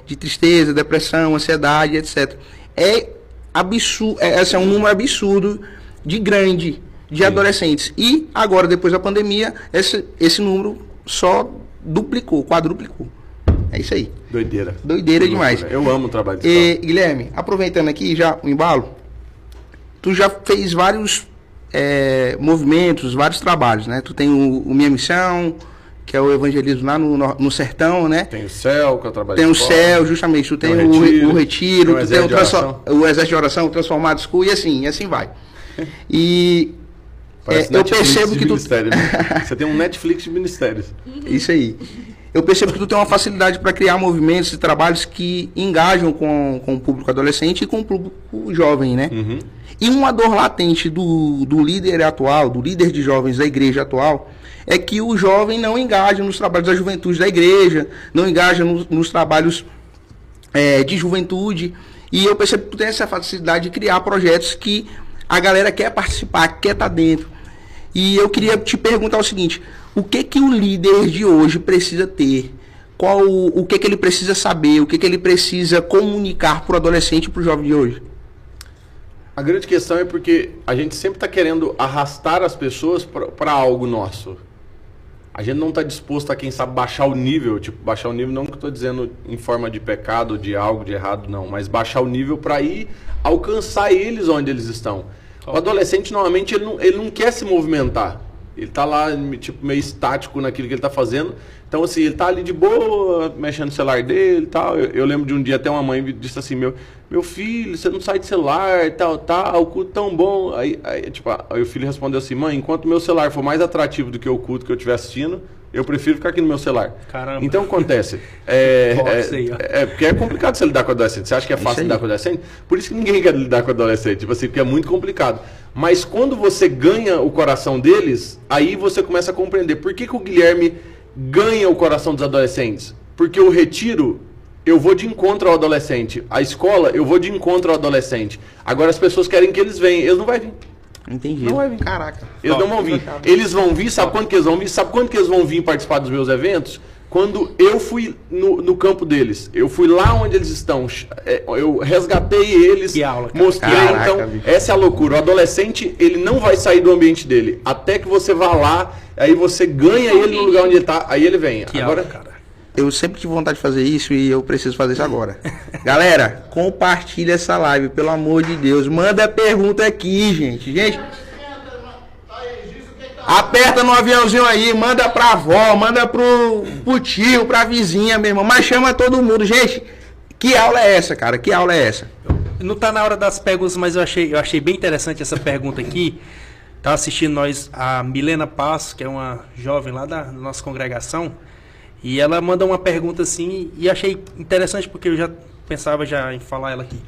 Speaker 3: de tristeza, depressão, ansiedade, etc. É absurdo, é um número absurdo de grande de adolescentes. E agora, depois da pandemia, esse número só duplicou, quadruplicou. É isso aí.
Speaker 5: Doideira.
Speaker 3: Doideira demais.
Speaker 5: Eu amo o trabalho de escola.
Speaker 3: Guilherme, aproveitando aqui já o embalo, tu já fez vários movimentos, vários trabalhos, né? Tu tem o Minha Missão, que é o evangelismo lá no sertão, né?
Speaker 5: Tem o CEL, que eu trabalho
Speaker 3: Tem
Speaker 5: de
Speaker 3: o
Speaker 5: escola.
Speaker 3: CEL, justamente. Tu tem o Retiro, tu tem o Exército de Oração, o Transformado School, e assim vai. E
Speaker 5: Parece
Speaker 3: eu
Speaker 5: Netflix
Speaker 3: percebo
Speaker 5: de
Speaker 3: que tu...
Speaker 5: ministério, né? Você tem um Netflix de ministérios.
Speaker 3: Isso aí. Eu percebo que tu tem uma facilidade para criar movimentos e trabalhos que engajam com o público adolescente e com o público jovem, né?
Speaker 5: Uhum.
Speaker 3: E uma dor latente do líder atual, do líder de jovens da igreja atual, é que o jovem não engaja nos trabalhos da juventude da igreja, não engaja nos trabalhos de juventude. E eu percebo que tu tem essa facilidade de criar projetos que a galera quer participar, quer estar dentro. E eu queria te perguntar o seguinte: o que o líder de hoje precisa ter? O que ele precisa saber? O que ele precisa comunicar para o adolescente e para o jovem de hoje?
Speaker 5: A grande questão é porque a gente sempre está querendo arrastar as pessoas para algo nosso. A gente não está disposto a, quem sabe, baixar o nível. Tipo, baixar o nível não que eu estou dizendo em forma de pecado, de algo de errado, não. Mas baixar o nível para ir alcançar eles onde eles estão. O adolescente, normalmente, ele não quer se movimentar. Ele tá lá, tipo, meio estático naquilo que ele tá fazendo. Então, assim, ele tá ali de boa, mexendo no celular dele e tal. Eu lembro de um dia até uma mãe disse assim, meu filho, você não sai de celular e tal, o culto tão bom. Aí o filho respondeu assim, mãe, enquanto o meu celular for mais atrativo do que o culto que eu estiver assistindo, eu prefiro ficar aqui no meu celular.
Speaker 4: Caramba.
Speaker 5: Então, acontece. Porque é complicado você lidar com adolescente. Você acha que é fácil lidar com adolescente? Por isso que ninguém quer lidar com adolescente. Tipo assim, porque é muito complicado. Mas quando você ganha o coração deles, aí você começa a compreender. Por que o Guilherme ganha o coração dos adolescentes? Porque o retiro, eu vou de encontro ao adolescente. A escola, eu vou de encontro ao adolescente. Agora as pessoas querem que eles venham. Eles não vão vir.
Speaker 3: Entendi.
Speaker 5: Não vai vir.
Speaker 3: Caraca.
Speaker 5: Eles não vão vir. Eles vão vir, sabe quando que eles vão vir? Sabe quando que eles vão vir participar dos meus eventos? Quando eu fui no campo deles. Eu fui lá onde eles estão. Eu resgatei eles.
Speaker 4: Que aula, cara.
Speaker 5: Mostrei.
Speaker 3: Caraca,
Speaker 5: então,
Speaker 3: bicho.
Speaker 5: essa é a loucura. O adolescente, ele não vai sair do ambiente dele. Até que você vá lá, aí você ganha ele no lugar onde ele está, aí ele vem.
Speaker 4: Que
Speaker 5: Agora,
Speaker 4: aula, cara.
Speaker 3: Eu sempre tive vontade de fazer isso e eu preciso fazer isso agora. Galera, compartilha essa live, pelo amor de Deus. Manda pergunta aqui, gente. Aperta no aviãozinho aí, manda pra avó, manda pro tio, pra vizinha, meu irmão. Mas chama todo mundo. Gente, que aula é essa, cara? Que aula é essa?
Speaker 4: Não tá na hora das perguntas, mas eu achei bem interessante essa pergunta aqui. Tá assistindo nós a Milena Passos, que é uma jovem lá da nossa congregação. E ela manda uma pergunta assim, e achei interessante porque eu já pensava em falar ela aqui.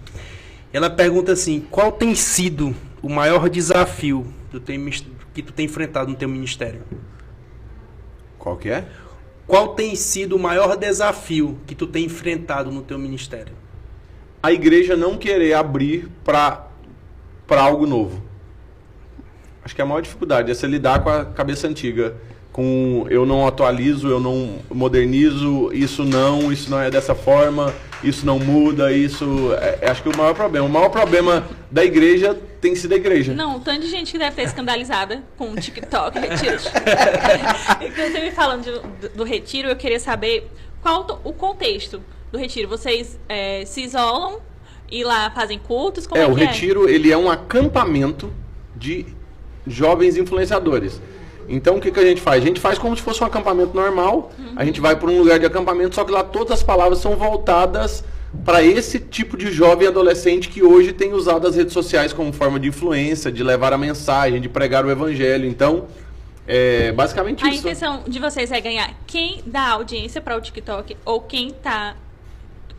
Speaker 4: Ela pergunta assim, qual tem sido o maior desafio que tu tem enfrentado no teu ministério?
Speaker 5: qual que é?
Speaker 4: Qual tem sido o maior desafio que tu tem enfrentado no teu ministério?
Speaker 5: A igreja não querer abrir para algo novo. Acho que a maior dificuldade é você lidar com a cabeça antiga. Com eu não atualizo, eu não modernizo, isso não é dessa forma, isso não muda, acho que o maior problema da igreja tem sido a igreja.
Speaker 2: Não, tanto de gente que deve ter escandalizada com o TikTok, retiro. Inclusive, falando do retiro, eu queria saber qual o contexto do retiro. Vocês se isolam e lá fazem cultos? Como
Speaker 5: o
Speaker 2: que
Speaker 5: retiro, ele é um acampamento de jovens influenciadores. Então, o que a gente faz? A gente faz como se fosse um acampamento normal. A gente vai para um lugar de acampamento, só que lá todas as palavras são voltadas para esse tipo de jovem adolescente que hoje tem usado as redes sociais como forma de influência, de levar a mensagem, de pregar o evangelho. Então, é basicamente
Speaker 2: A
Speaker 5: isso.
Speaker 2: intenção de vocês é ganhar quem dá audiência para o TikTok ou quem tá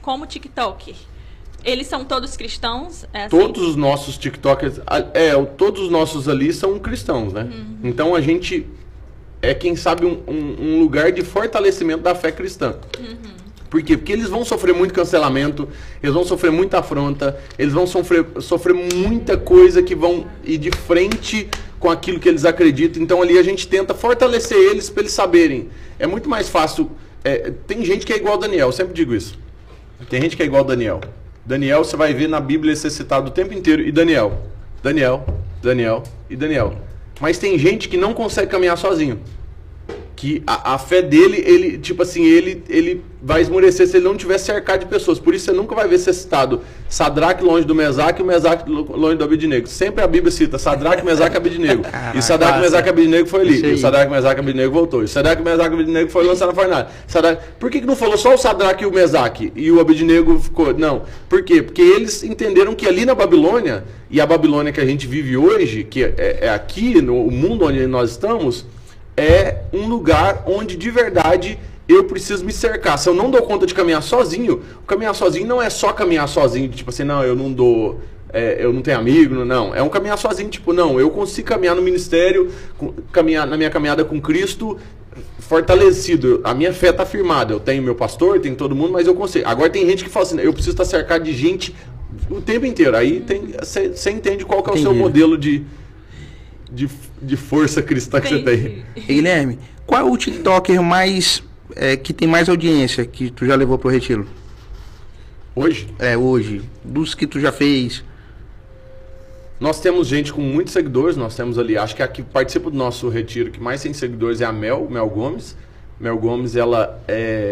Speaker 2: como TikToker. Eles são todos cristãos? Assim?
Speaker 5: Todos os nossos TikTokers, todos os nossos ali são cristãos, né? Então a gente é, quem sabe, um lugar de fortalecimento da fé cristã. Por quê? Porque eles vão sofrer muito cancelamento, eles vão sofrer muita afronta, eles vão sofrer muita coisa que vão ir de frente com aquilo que eles acreditam. Então ali a gente tenta fortalecer eles para eles saberem. É muito mais fácil. Tem gente que é igual a Daniel, eu sempre digo isso. Tem gente que é igual a Daniel. Daniel, você vai ver na Bíblia ser citado o tempo inteiro. E Daniel, Daniel. Mas tem gente que não consegue caminhar sozinho. Que a fé dele, ele, tipo assim, ele vai esmorecer se ele não tiver cercado de pessoas. Por isso você nunca vai ver ser citado Sadraque longe do Mesaque e o Mesaque longe do Abednego. Sempre a Bíblia cita Sadraque, Mesaque e Abednego. E Sadraque, Mesaque e Abednego foi ali. E o Sadraque, Mesaque e Abednego voltou. E o Sadraque, Mesaque e Abednego foi lançado na fornalha. Por que não falou só o Sadraque e o Mesaque? E o Abednego ficou... Não. Por quê? Porque eles entenderam que ali na Babilônia, e a Babilônia que a gente vive hoje, que é aqui, no mundo onde nós estamos... é um lugar onde de verdade eu preciso me cercar. Se eu não dou conta de caminhar sozinho, caminhar sozinho não é só caminhar sozinho, tipo assim, não, eu não dou, eu não tenho amigo, não. É um caminhar sozinho, tipo, não, eu consigo caminhar no ministério, caminhar na minha caminhada com Cristo, fortalecido. A minha fé está firmada. Eu tenho meu pastor, tenho todo mundo, mas eu consigo. Agora tem gente que fala assim, eu preciso estar cercado de gente o tempo inteiro. Aí você entende qual que é o seu modelo de força cristã que você tem.
Speaker 3: Guilherme, qual é o TikToker mais que tem mais audiência que tu já levou pro retiro?
Speaker 5: Hoje?
Speaker 3: Hoje. Dos que tu já fez.
Speaker 5: Nós temos gente com muitos seguidores, nós temos ali, acho que a que participa do nosso retiro, que mais tem seguidores é a Mel Gomes. Mel Gomes, ela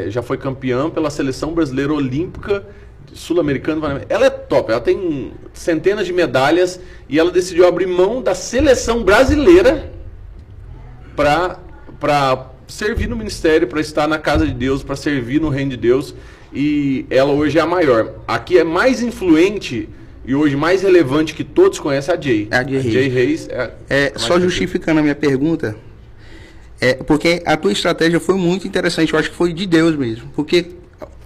Speaker 5: já foi campeã pela Seleção Brasileira Olímpica Sul-Americana. Ela é top, ela tem centenas de medalhas e ela decidiu abrir mão da seleção brasileira para servir no ministério, para estar na casa de Deus, para servir no reino de Deus, e ela hoje é a maior. Aqui é mais influente e hoje mais relevante que todos conhecem a Jay. A Jay Reis.
Speaker 3: Só justificando a minha pergunta, porque a tua estratégia foi muito interessante, eu acho que foi de Deus mesmo, porque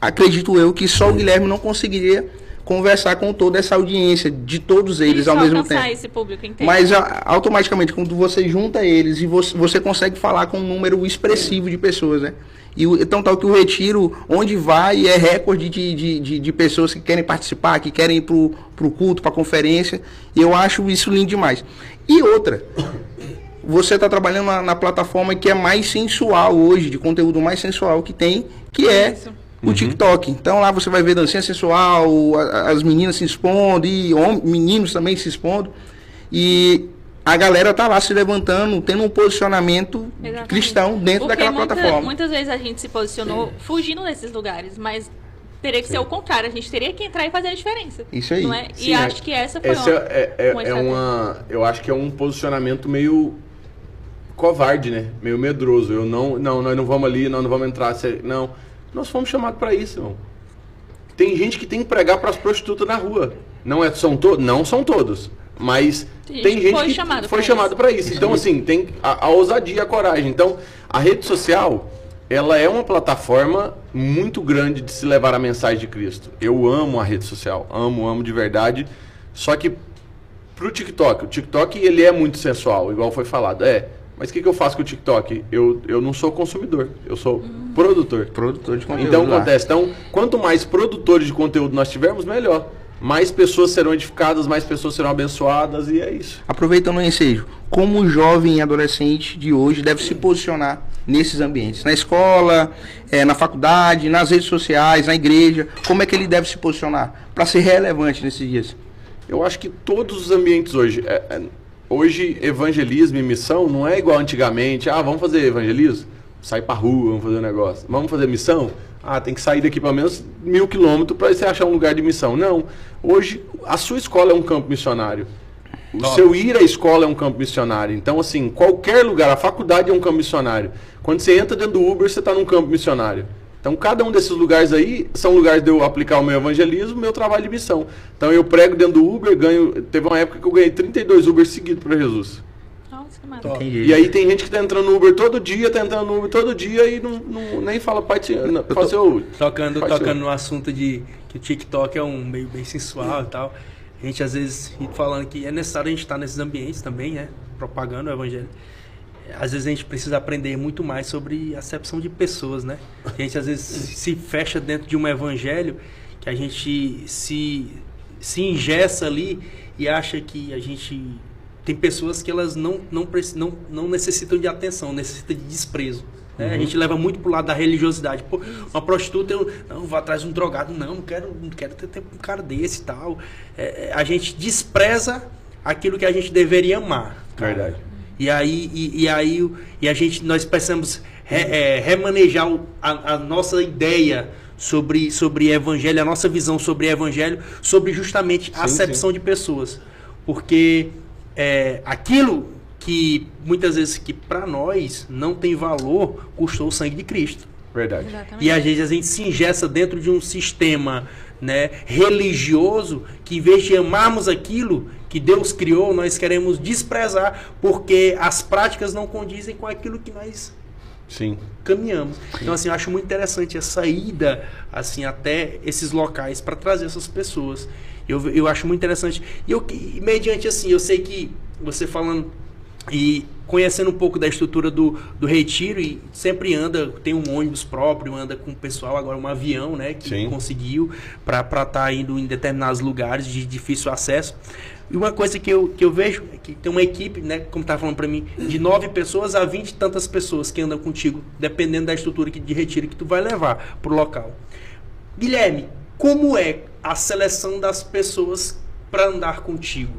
Speaker 3: acredito eu que só o Guilherme não conseguiria conversar com toda essa audiência de todos eles ao mesmo tempo.
Speaker 2: Esse público inteiro.
Speaker 3: Mas automaticamente, quando você junta eles e você consegue falar com um número expressivo de pessoas, né? Então tal que o retiro, onde vai, é recorde de pessoas que querem participar, que querem ir pro culto, pra conferência. E eu acho isso lindo demais. E outra, você está trabalhando na plataforma que é mais sensual hoje, de conteúdo mais sensual que tem, que é o TikTok. Então lá você vai ver dancinha sensual, as meninas se expondo, e meninos também se expondo. E a galera tá lá se levantando, tendo um posicionamento cristão dentro daquela plataforma.
Speaker 2: Muitas vezes a gente se posicionou fugindo desses lugares, mas teria que ser o contrário. A gente teria que entrar e fazer a diferença.
Speaker 3: Isso aí.
Speaker 2: Não é? E acho que essa foi
Speaker 5: eu acho que é um posicionamento meio covarde, né? Meio medroso. Nós não vamos ali, nós não vamos entrar. Não. Nós fomos chamados para isso, irmão. Tem gente que tem que pregar para as prostitutas na rua. Não são todos. Mas tem gente que foi chamado para isso. Então, assim, tem a ousadia e a coragem. Então, a rede social, ela é uma plataforma muito grande de se levar a mensagem de Cristo. Eu amo a rede social. Amo de verdade. Só que pro TikTok, o TikTok, ele é muito sensual, igual foi falado. Mas o que eu faço com o TikTok? Eu não sou consumidor, eu sou produtor. Produtor de conteúdo. Então, acontece. Então, quanto mais produtores de conteúdo nós tivermos, melhor. Mais pessoas serão edificadas, mais pessoas serão abençoadas, e é isso.
Speaker 3: Aproveitando o ensejo, como o jovem e adolescente de hoje deve se posicionar nesses ambientes? Na escola, na faculdade, nas redes sociais, na igreja, como é que ele deve se posicionar para ser relevante nesses dias?
Speaker 5: Eu acho que todos os ambientes hoje... Hoje, evangelismo e missão não é igual antigamente. Vamos fazer evangelismo? Sai pra rua, vamos fazer um negócio. Vamos fazer missão? Tem que sair daqui pelo menos 1.000 quilômetros para você achar um lugar de missão. Não. Hoje, a sua escola é um campo missionário. O seu ir à escola é um campo missionário. Então, assim, qualquer lugar, a faculdade é um campo missionário. Quando você entra dentro do Uber, você está num campo missionário. Então, cada um desses lugares aí são lugares de eu aplicar o meu evangelismo, meu trabalho de missão. Então, eu prego dentro do Uber, teve uma época que eu ganhei 32 Uber seguidos para Jesus.
Speaker 2: Nossa, que maravilha.
Speaker 5: E aí tem gente que tá entrando no Uber todo dia, e nem fala, pai,
Speaker 4: tocando no assunto de que o TikTok é um meio bem sensual e tal. A gente às vezes fica falando que é necessário a gente estar nesses ambientes também, né? Propagando o evangelho. Às vezes a gente precisa aprender muito mais sobre acepção de pessoas, né? A gente às vezes se fecha dentro de um evangelho que a gente se engessa ali e acha que a gente... Tem pessoas que elas não necessitam de atenção, necessitam de desprezo. Né? A gente leva muito pro lado da religiosidade. Pô, uma prostituta, eu não vou atrás de um drogado, não quero ter tempo com um cara desse e tal. A gente despreza aquilo que a gente deveria amar. Cara.
Speaker 5: Verdade.
Speaker 4: Nós precisamos remanejar a nossa ideia sobre evangelho, a nossa visão sobre evangelho, sobre justamente a acepção de pessoas. Porque aquilo que muitas vezes que para nós não tem valor, custou o sangue de Cristo.
Speaker 5: Verdade.
Speaker 2: Exatamente.
Speaker 4: E às vezes a gente se engessa dentro de um sistema, né, religioso, que em vez de amarmos aquilo que Deus criou, nós queremos desprezar, porque as práticas não condizem com aquilo que nós caminhamos. Então, assim, eu acho muito interessante essa ida, assim, até esses locais para trazer essas pessoas. Eu acho muito interessante. E mediante, assim, eu sei que você falando e conhecendo um pouco da estrutura do retiro, e sempre tem um ônibus próprio, anda com o pessoal, agora um avião, né, que conseguiu para estar indo em determinados lugares de difícil acesso. E uma coisa que eu vejo é que tem uma equipe, né, como estava falando para mim, de 9 pessoas a 20 e tantas pessoas que andam contigo, dependendo da estrutura de retiro que tu vai levar para o local. Guilherme, como é a seleção das pessoas para andar contigo?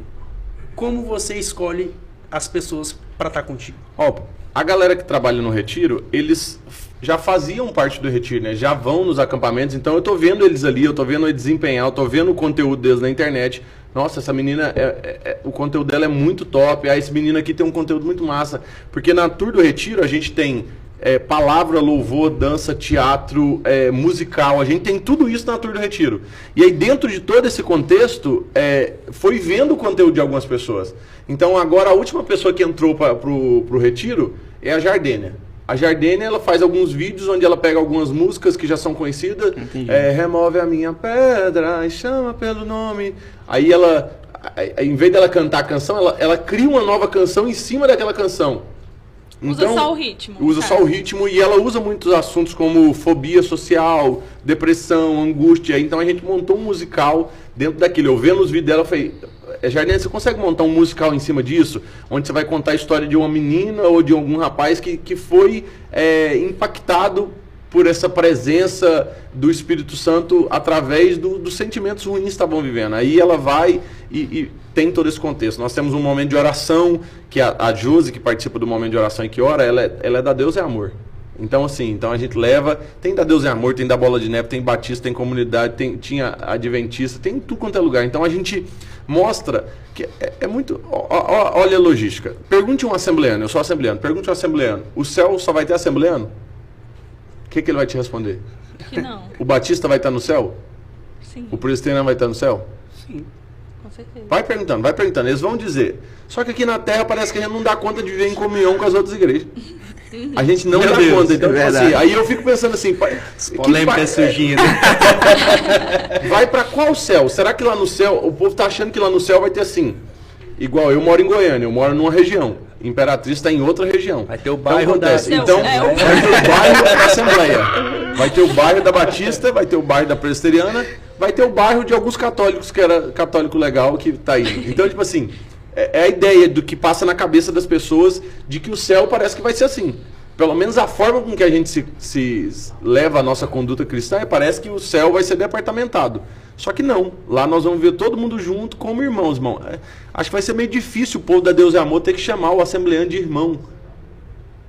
Speaker 4: Como você escolhe as pessoas para estar contigo?
Speaker 5: A galera que trabalha no retiro, eles já faziam parte do retiro, né? Já vão nos acampamentos, então eu tô vendo eles ali, eu tô vendo eles desempenhar, eu tô vendo o conteúdo deles na internet. Nossa, essa menina, o conteúdo dela é muito top. Esse menino aqui tem um conteúdo muito massa. Porque na Tour do Retiro a gente tem palavra, louvor, dança, teatro, musical. A gente tem tudo isso na Tour do Retiro. E aí dentro de todo esse contexto, foi vendo o conteúdo de algumas pessoas. Então agora a última pessoa que entrou pro Retiro é a Jardênia. A Jardênia, ela faz alguns vídeos onde ela pega algumas músicas que já são conhecidas. Remove a minha pedra e chama pelo nome. Aí ela, em vez dela cantar a canção, ela cria uma nova canção em cima daquela canção.
Speaker 2: Usa só o ritmo.
Speaker 5: Usa só o ritmo, e ela usa muitos assuntos como fobia social, depressão, angústia. Então a gente montou um musical dentro daquilo. Eu vendo os vídeos dela, eu falei... Jardine, você consegue montar um musical em cima disso? Onde você vai contar a história de uma menina ou de algum rapaz que foi impactado por essa presença do Espírito Santo através dos sentimentos ruins que estavam vivendo. Aí ela vai e tem todo esse contexto. Nós temos um momento de oração, que a Josi, que participa do momento de oração e que ora, ela é da Deus é Amor. Então, assim, a gente leva, tem da Deus é Amor, tem da Bola de Neve, tem Batista, tem Comunidade, tinha Adventista, tem tudo quanto é lugar. Então a gente mostra que é muito... Olha a logística. Pergunte um assembleano, eu sou assembleano, pergunte um assembleano, o céu só vai ter assembleano? O que ele vai te responder?
Speaker 2: Que não.
Speaker 5: O Batista vai estar no céu?
Speaker 2: Sim.
Speaker 5: O presbiteriano vai estar no céu?
Speaker 4: Sim.
Speaker 2: Com certeza.
Speaker 5: Vai perguntando, eles vão dizer. Só que aqui na Terra parece que a gente não dá conta de viver em comunhão com as outras igrejas. A gente não dá conta, então assim, aí eu fico pensando assim,
Speaker 4: polêmica surgindo.
Speaker 5: Vai pra qual céu? Será que lá no céu, o povo tá achando que lá no céu vai ter assim, igual eu moro em Goiânia, eu moro numa região, Imperatriz está em outra região.
Speaker 4: Vai ter o bairro da...
Speaker 5: Então, vai ter o bairro da Assembleia, vai ter o bairro da Batista, vai ter o bairro da Presbiteriana, vai ter o bairro de alguns católicos, que era católico legal, que tá aí. Então, tipo assim, é a ideia do que passa na cabeça das pessoas de que o céu parece que vai ser assim. Pelo menos a forma com que a gente se leva a nossa conduta cristã, parece que o céu vai ser departamentado. Só que não. Lá nós vamos ver todo mundo junto como irmãos, irmão. Acho que vai ser meio difícil o povo da Deus é Amor ter que chamar o assembleano de irmão.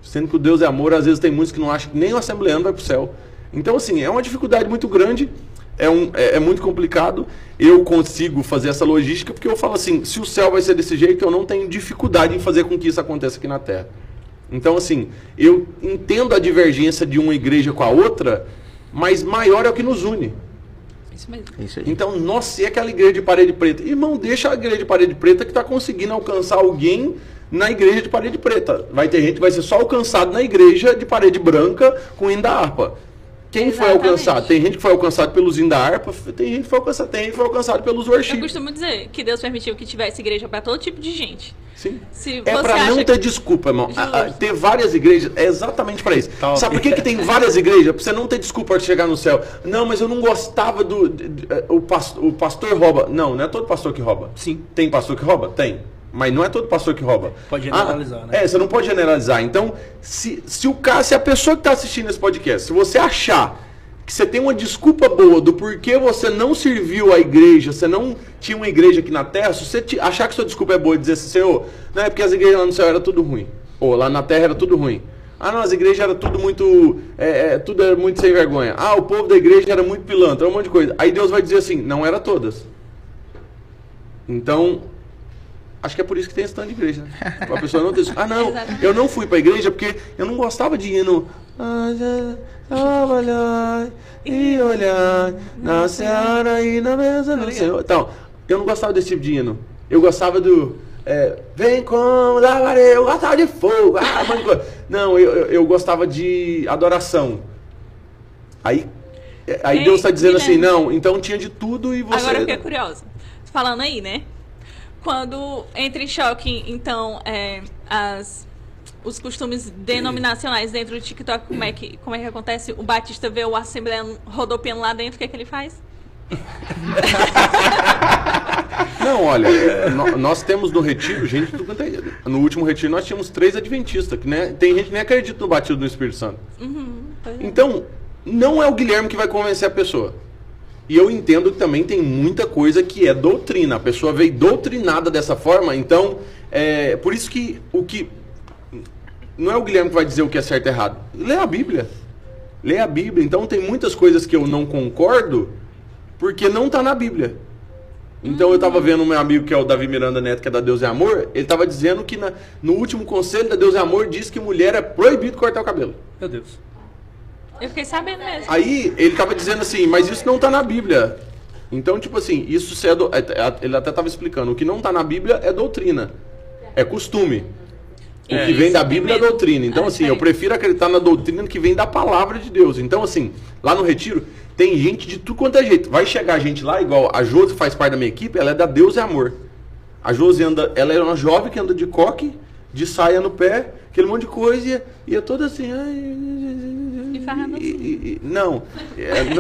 Speaker 5: Sendo que o Deus é Amor, às vezes tem muitos que não acham que nem o assembleano vai para o céu. Então, assim, é uma dificuldade muito grande. É muito complicado. Eu consigo fazer essa logística porque eu falo assim, se o céu vai ser desse jeito, eu não tenho dificuldade em fazer com que isso aconteça aqui na Terra. Então, assim, eu entendo a divergência de uma igreja com a outra, mas maior é o que nos une.
Speaker 2: Isso mesmo.
Speaker 3: Isso aí.
Speaker 5: Então, nossa, e aquela igreja de parede preta? Irmão, deixa a igreja de parede preta que está conseguindo alcançar alguém na igreja de parede preta. Vai ter gente que vai ser só alcançado na igreja de parede branca com hino da harpa. Quem foi alcançado? Tem gente que foi alcançado pelos hinos da harpa, tem gente que foi alcançado pelos worship.
Speaker 2: Eu costumo dizer que Deus permitiu que tivesse igreja para todo tipo de gente.
Speaker 5: Sim.
Speaker 2: Se
Speaker 5: É
Speaker 2: você
Speaker 5: para não
Speaker 2: acha
Speaker 5: ter desculpa, irmão. Ter várias igrejas é exatamente para isso.
Speaker 4: Top.
Speaker 5: Sabe por que tem várias igrejas? Para você não ter desculpa de chegar no céu. Não, mas eu não gostava o pastor rouba. Não é todo pastor que rouba.
Speaker 4: Sim.
Speaker 5: Tem pastor que rouba? Tem. Mas não é todo pastor que rouba.
Speaker 4: Pode generalizar, né?
Speaker 5: Você não pode generalizar. Então, se a pessoa que está assistindo esse podcast, se você achar que que você tem uma desculpa boa do porquê você não serviu a igreja, você não tinha uma igreja aqui na terra, se você achar que sua desculpa é boa e dizer assim, Senhor, não é porque as igrejas lá no céu era tudo ruim, ou lá na terra era tudo ruim. Ah, não, as igrejas eram tudo muito, tudo era muito sem vergonha. Ah, o povo da igreja era muito pilantra, um monte de coisa. Aí Deus vai dizer assim, não era todas. Então, acho que é por isso que tem stand de igreja. Né? A pessoa não tem... Ah, não, eu não fui para a igreja porque eu não gostava de ir no... E olhar na seara e na mesa do Senhor. Então, eu não gostava desse tipo de hino. Eu gostava do... vem como lavarei, eu gostava de fogo. Um monte de coisa. Não, eu gostava de adoração. Aí Deus está dizendo assim, não, então tinha de tudo e você...
Speaker 2: Agora eu fiquei curiosa. Falando aí, né? Quando entra em choque, então, os costumes denominacionais dentro do TikTok, como é que acontece? O Batista vê o assembleano rodopiando lá dentro, o que é que ele faz?
Speaker 5: Não, olha, nós temos no retiro, gente, no último retiro nós tínhamos 3 adventistas, que né, tem gente que nem acredita no batismo do Espírito Santo. Então, não é o Guilherme que vai convencer a pessoa. E eu entendo que também tem muita coisa que é doutrina. A pessoa veio doutrinada dessa forma, então, por isso que não é o Guilherme que vai dizer o que é certo e errado. Lê a Bíblia. Lê a Bíblia. Então, tem muitas coisas que eu não concordo, porque não está na Bíblia. Então, eu estava vendo um meu amigo, que é o Davi Miranda Neto, que é da Deus é Amor, ele estava dizendo que no último conselho da Deus é Amor, diz que mulher é proibido cortar o cabelo.
Speaker 4: Meu Deus.
Speaker 2: Eu fiquei sabendo mesmo.
Speaker 5: Aí, ele estava dizendo assim, mas isso não está na Bíblia. Então, tipo assim, isso ele até estava explicando, o que não está na Bíblia é doutrina, é costume. O que vem da Bíblia é doutrina. Então, assim, eu prefiro acreditar na doutrina que vem da palavra de Deus. Então, assim, lá no retiro, tem gente de tudo quanto é jeito. Vai chegar gente lá, igual a Josi faz parte da minha equipe, ela é da Deus é Amor. A Josi ela é uma jovem que anda de coque, de saia no pé, aquele monte de coisa, e é toda assim... Não,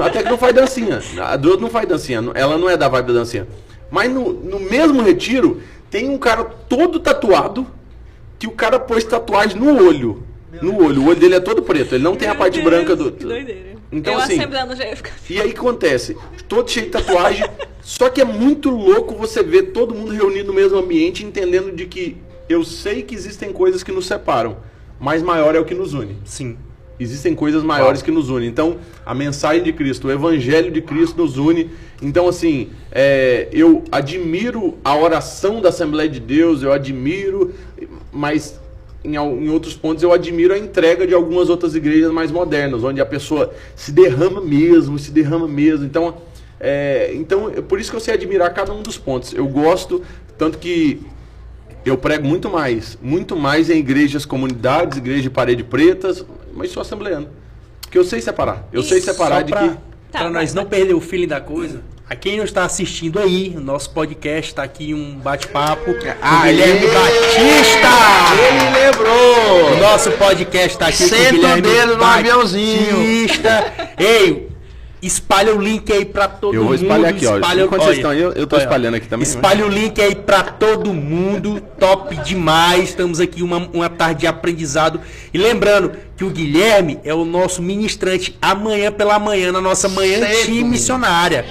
Speaker 5: até que não faz dancinha. A Deus não faz dancinha, ela não é da vibe da dancinha. Mas no mesmo retiro, tem um cara todo tatuado, que o cara pôs tatuagem no olho. O olho dele é todo preto, ele não tem a parte branca do...
Speaker 2: Que doideira.
Speaker 5: Então,
Speaker 2: eu
Speaker 5: assim,
Speaker 2: assembleando já ia ficar...
Speaker 5: E aí o que acontece? Todo cheio de tatuagem, só que é muito louco você ver todo mundo reunido no mesmo ambiente, entendendo de que eu sei que existem coisas que nos separam, mas maior é o que nos une.
Speaker 4: Sim.
Speaker 5: Existem coisas maiores que nos unem. Então, a mensagem de Cristo, o Evangelho de Cristo nos une. Então, assim, eu admiro a oração da Assembleia de Deus, eu admiro, mas em outros pontos eu admiro a entrega de algumas outras igrejas mais modernas, onde a pessoa se derrama mesmo. Então, por isso que eu sei admirar cada um dos pontos. Eu gosto, tanto que eu prego muito mais em igrejas, comunidades, igrejas de parede pretas, mas sou assembleano. Porque eu sei separar. Eu sei separar de que...
Speaker 4: Para nós não perder o feeling da coisa, a quem não está assistindo aí, o nosso podcast está aqui um bate-papo. Guilherme Batista!
Speaker 3: Ele lembrou!
Speaker 4: O nosso podcast está aqui com o
Speaker 3: Senta
Speaker 4: Guilherme
Speaker 3: o dedo no aviãozinho.
Speaker 4: Batista. Ei, espalha o link aí pra todo mundo.
Speaker 5: Eu vou espalhar aqui, ó. Enquanto vocês estão aí, eu tô espalhando aqui também.
Speaker 4: Espalha o link aí pra todo mundo. Top demais. Estamos aqui uma tarde de aprendizado. E lembrando que o Guilherme é o nosso ministrante amanhã pela manhã, na nossa manhã missionária.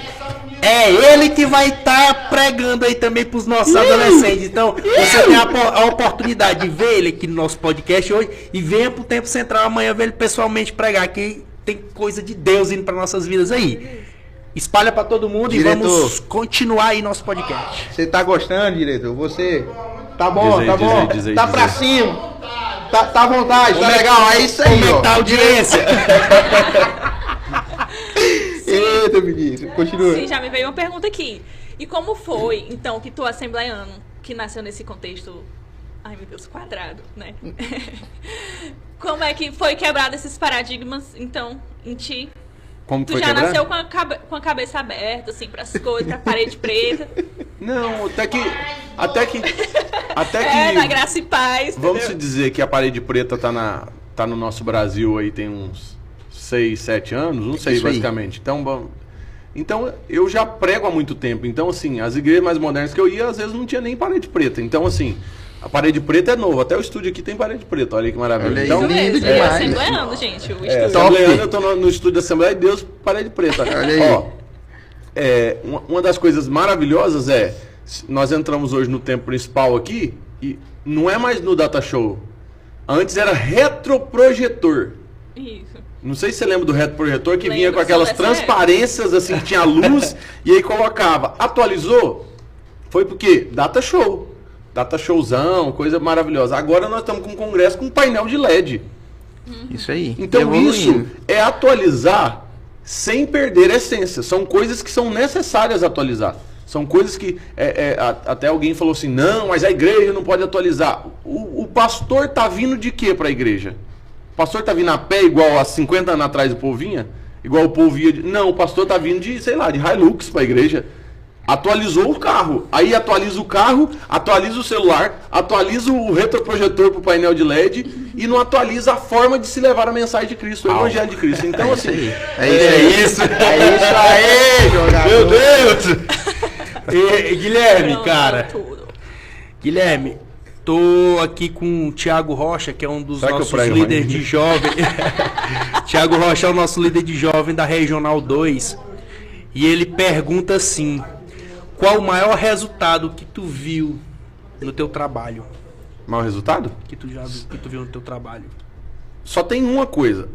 Speaker 4: É ele que vai estar pregando aí também pros nossos adolescentes. Então, você tem a oportunidade de ver ele aqui no nosso podcast hoje e venha pro Tempo Central amanhã ver ele pessoalmente pregar, que tem coisa de Deus indo para nossas vidas aí. Espalha para todo mundo. Diretor, e vamos continuar aí nosso podcast.
Speaker 3: Você tá gostando, diretor? Você tá bom, diz aí, Diz aí, tá pra cima. Tá à vontade, tá legal. É isso aí, ó.
Speaker 4: Tá a audiência.
Speaker 3: Eita, Vinícius, continua.
Speaker 2: Sim, já me veio uma pergunta aqui. E como foi, então, que tu, assembleiano, que nasceu nesse contexto, ai meu Deus, quadrado, né? Como é que foi quebrado esses paradigmas, então, em ti?
Speaker 5: Como
Speaker 2: tu
Speaker 5: foi
Speaker 2: já
Speaker 5: quebrado?
Speaker 2: nasceu com a cabeça aberta, assim, pras coisas, pra parede preta.
Speaker 5: Não, até que
Speaker 2: Na graça e paz.
Speaker 5: Vamos
Speaker 2: entendeu?
Speaker 5: se dizer que a parede preta tá no nosso Brasil aí tem uns 6, 7 anos, não sei,
Speaker 3: Isso aí.
Speaker 5: basicamente. Então, eu já prego há muito tempo. Então, assim, as igrejas mais modernas que eu ia, às vezes não tinha nem parede preta. Então, assim, A parede preta é nova. Até o estúdio aqui tem parede preta. Olha aí que maravilha.
Speaker 3: Olha aí,
Speaker 5: Então,
Speaker 3: lindo
Speaker 2: Isso,
Speaker 3: demais.
Speaker 2: assembleando, gente. O
Speaker 5: é,
Speaker 2: estúdio.
Speaker 5: Assembleando, eu tô no estúdio da Assembleia de Deus, parede preta.
Speaker 3: Olha aí.
Speaker 5: Ó, uma das coisas maravilhosas nós entramos hoje no templo principal aqui e não é mais no Data Show. Antes era retroprojetor.
Speaker 2: Isso.
Speaker 5: Não sei se você lembra do retroprojetor que vinha
Speaker 2: Lembro,
Speaker 5: com aquelas
Speaker 2: só dessa
Speaker 5: transparências assim, que tinha luz e aí colocava. Atualizou? Foi porque Data Show. Data Showzão, coisa maravilhosa. Agora nós estamos com um congresso com painel de LED.
Speaker 3: Isso aí.
Speaker 5: Então
Speaker 3: Evoluindo.
Speaker 5: isso é atualizar sem perder a essência. São coisas que são necessárias atualizar. São coisas que até alguém falou assim, não, mas a igreja não pode atualizar. O pastor tá vindo de quê para a igreja? O pastor tá vindo a pé igual há 50 anos atrás o povo vinha? Igual o povo via... Não, o pastor tá vindo de, sei lá, de Hilux para a igreja. Atualizou o carro. Aí atualiza o carro, atualiza o celular, atualiza o retroprojetor para o painel de LED e não atualiza a forma de se levar a mensagem de Cristo, o evangelho de Cristo. Então, assim...
Speaker 3: É isso aí, jogador.
Speaker 4: Meu Deus! Guilherme,
Speaker 2: Pronto,
Speaker 4: cara.
Speaker 2: tudo.
Speaker 4: Guilherme, tô aqui com o Thiago Rocha, que é um dos
Speaker 5: Será que eu
Speaker 4: nossos
Speaker 5: prego
Speaker 4: líderes
Speaker 5: ainda?
Speaker 4: de jovem. Thiago Rocha é o nosso líder de jovem da Regional 2. E ele pergunta assim: qual o maior resultado que tu viu no teu trabalho?
Speaker 5: Mau resultado?
Speaker 4: Que tu viu no teu trabalho?
Speaker 5: Só tem uma coisa.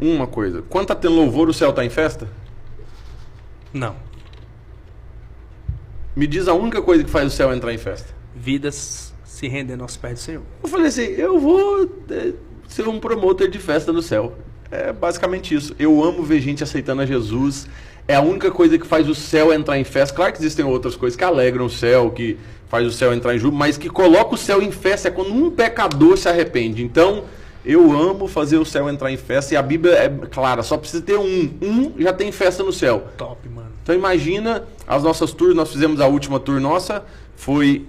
Speaker 5: Quando tá tendo louvor, o céu tá em festa?
Speaker 4: Não.
Speaker 5: Me diz a única coisa que faz o céu entrar em festa.
Speaker 4: Vidas se rendendo aos pés do Senhor.
Speaker 5: Eu falei assim, eu vou ser um promotor de festa no céu. É basicamente isso. Eu amo ver gente aceitando a Jesus. É a única coisa que faz o céu entrar em festa. Claro que existem outras coisas que alegram o céu, que faz o céu entrar em júbilo, mas que coloca o céu em festa é quando um pecador se arrepende. Então, eu amo fazer o céu entrar em festa e a Bíblia é clara, só precisa ter um já tem festa no céu.
Speaker 4: Top, mano.
Speaker 5: Então imagina as nossas tours, nós fizemos a última tour nossa, foi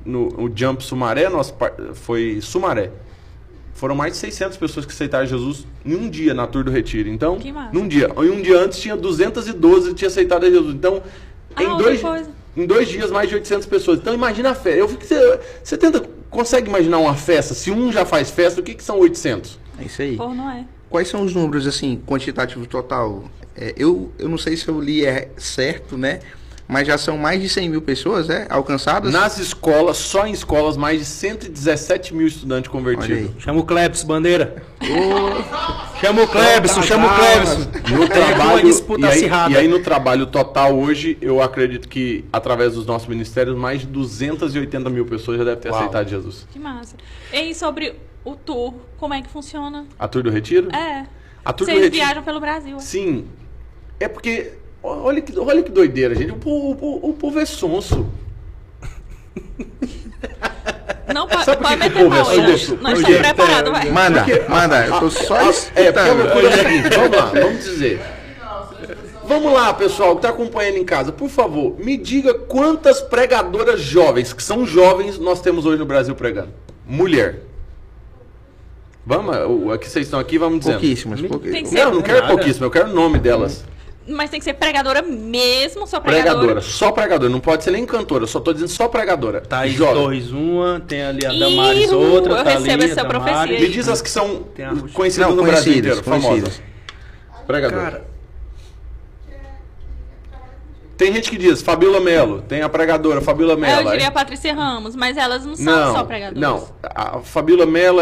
Speaker 5: no Jump Sumaré, foi Sumaré. Foram mais de 600 pessoas que aceitaram Jesus em um dia na tour do Retiro. Então,
Speaker 2: Que massa.
Speaker 5: num dia. E um dia antes tinha 212 que tinham aceitado a Jesus. Então, em 2 dias, mais de 800 pessoas. Então imagina a festa. Eu fico, você consegue imaginar uma festa? Se um já faz festa, o que são 800?
Speaker 3: É isso aí.
Speaker 2: Pô, não é.
Speaker 3: Quais são os números, assim, quantitativo total? Eu não sei se eu li certo, né? Mas já são mais de 100 mil pessoas, alcançadas?
Speaker 5: Nas escolas, só em escolas, mais de 117 mil estudantes
Speaker 3: Olha
Speaker 5: convertidos.
Speaker 3: aí.
Speaker 4: Chama o Clebson, bandeira. Chama o Clebson, chama o Clebson.
Speaker 5: No trabalho,
Speaker 4: uma disputa acirrada.
Speaker 5: e aí no trabalho total hoje, eu acredito que através dos nossos ministérios, mais de 280 mil pessoas já devem ter
Speaker 4: Uau.
Speaker 5: aceitado Jesus.
Speaker 2: Que massa. E sobre o tour, como é que funciona?
Speaker 5: A Tour do Retiro?
Speaker 2: É.
Speaker 5: A Tour do
Speaker 2: Vocês
Speaker 5: Retiro.
Speaker 2: viajam pelo Brasil.
Speaker 5: Sim. É porque, olha que doideira, gente. O povo é sonso.
Speaker 2: Não, pode
Speaker 5: Sabe por que que
Speaker 2: meter
Speaker 5: o povo é
Speaker 2: pau. Nós
Speaker 5: sonso?
Speaker 2: nós estamos preparados, vai.
Speaker 3: Manda, eu tô só
Speaker 5: Porque a
Speaker 3: escutando.
Speaker 5: loucura é a seguinte, vamos lá, vamos dizer. Vamos lá, pessoal que está acompanhando em casa, por favor, me diga quantas pregadoras jovens, que são jovens, nós temos hoje no Brasil pregando. Mulher. Vamos, aqui vocês estão aqui, vamos dizendo.
Speaker 3: Pouquíssimas.
Speaker 2: Tem que ser-
Speaker 5: Não quero
Speaker 4: Nada.
Speaker 5: pouquíssimo, eu quero o nome delas.
Speaker 2: Mas tem que ser pregadora mesmo, só pregadora.
Speaker 5: Pregadora, só pregadora, não pode ser nem cantora, só tô dizendo só pregadora.
Speaker 4: Thaís
Speaker 5: Jovem.
Speaker 4: Torres, uma, tem ali a Damares,
Speaker 2: Ih,
Speaker 4: outra,
Speaker 2: eu
Speaker 4: tá ali,
Speaker 2: recebo essa
Speaker 4: a Damares.
Speaker 2: profecia.
Speaker 5: Me diz as que são
Speaker 4: Tem a Ruth.
Speaker 5: conhecidas
Speaker 3: Não,
Speaker 5: no Brasil
Speaker 3: conhecidas,
Speaker 5: inteiro, famosas.
Speaker 3: conhecidas.
Speaker 5: Pregadora.
Speaker 4: Cara,
Speaker 5: Tem gente que diz Fabiola Mello, tem a pregadora Fabiola Mello.
Speaker 2: Eu diria a Patrícia Ramos, mas elas não são só pregadoras.
Speaker 5: Não, a Fabiola Mello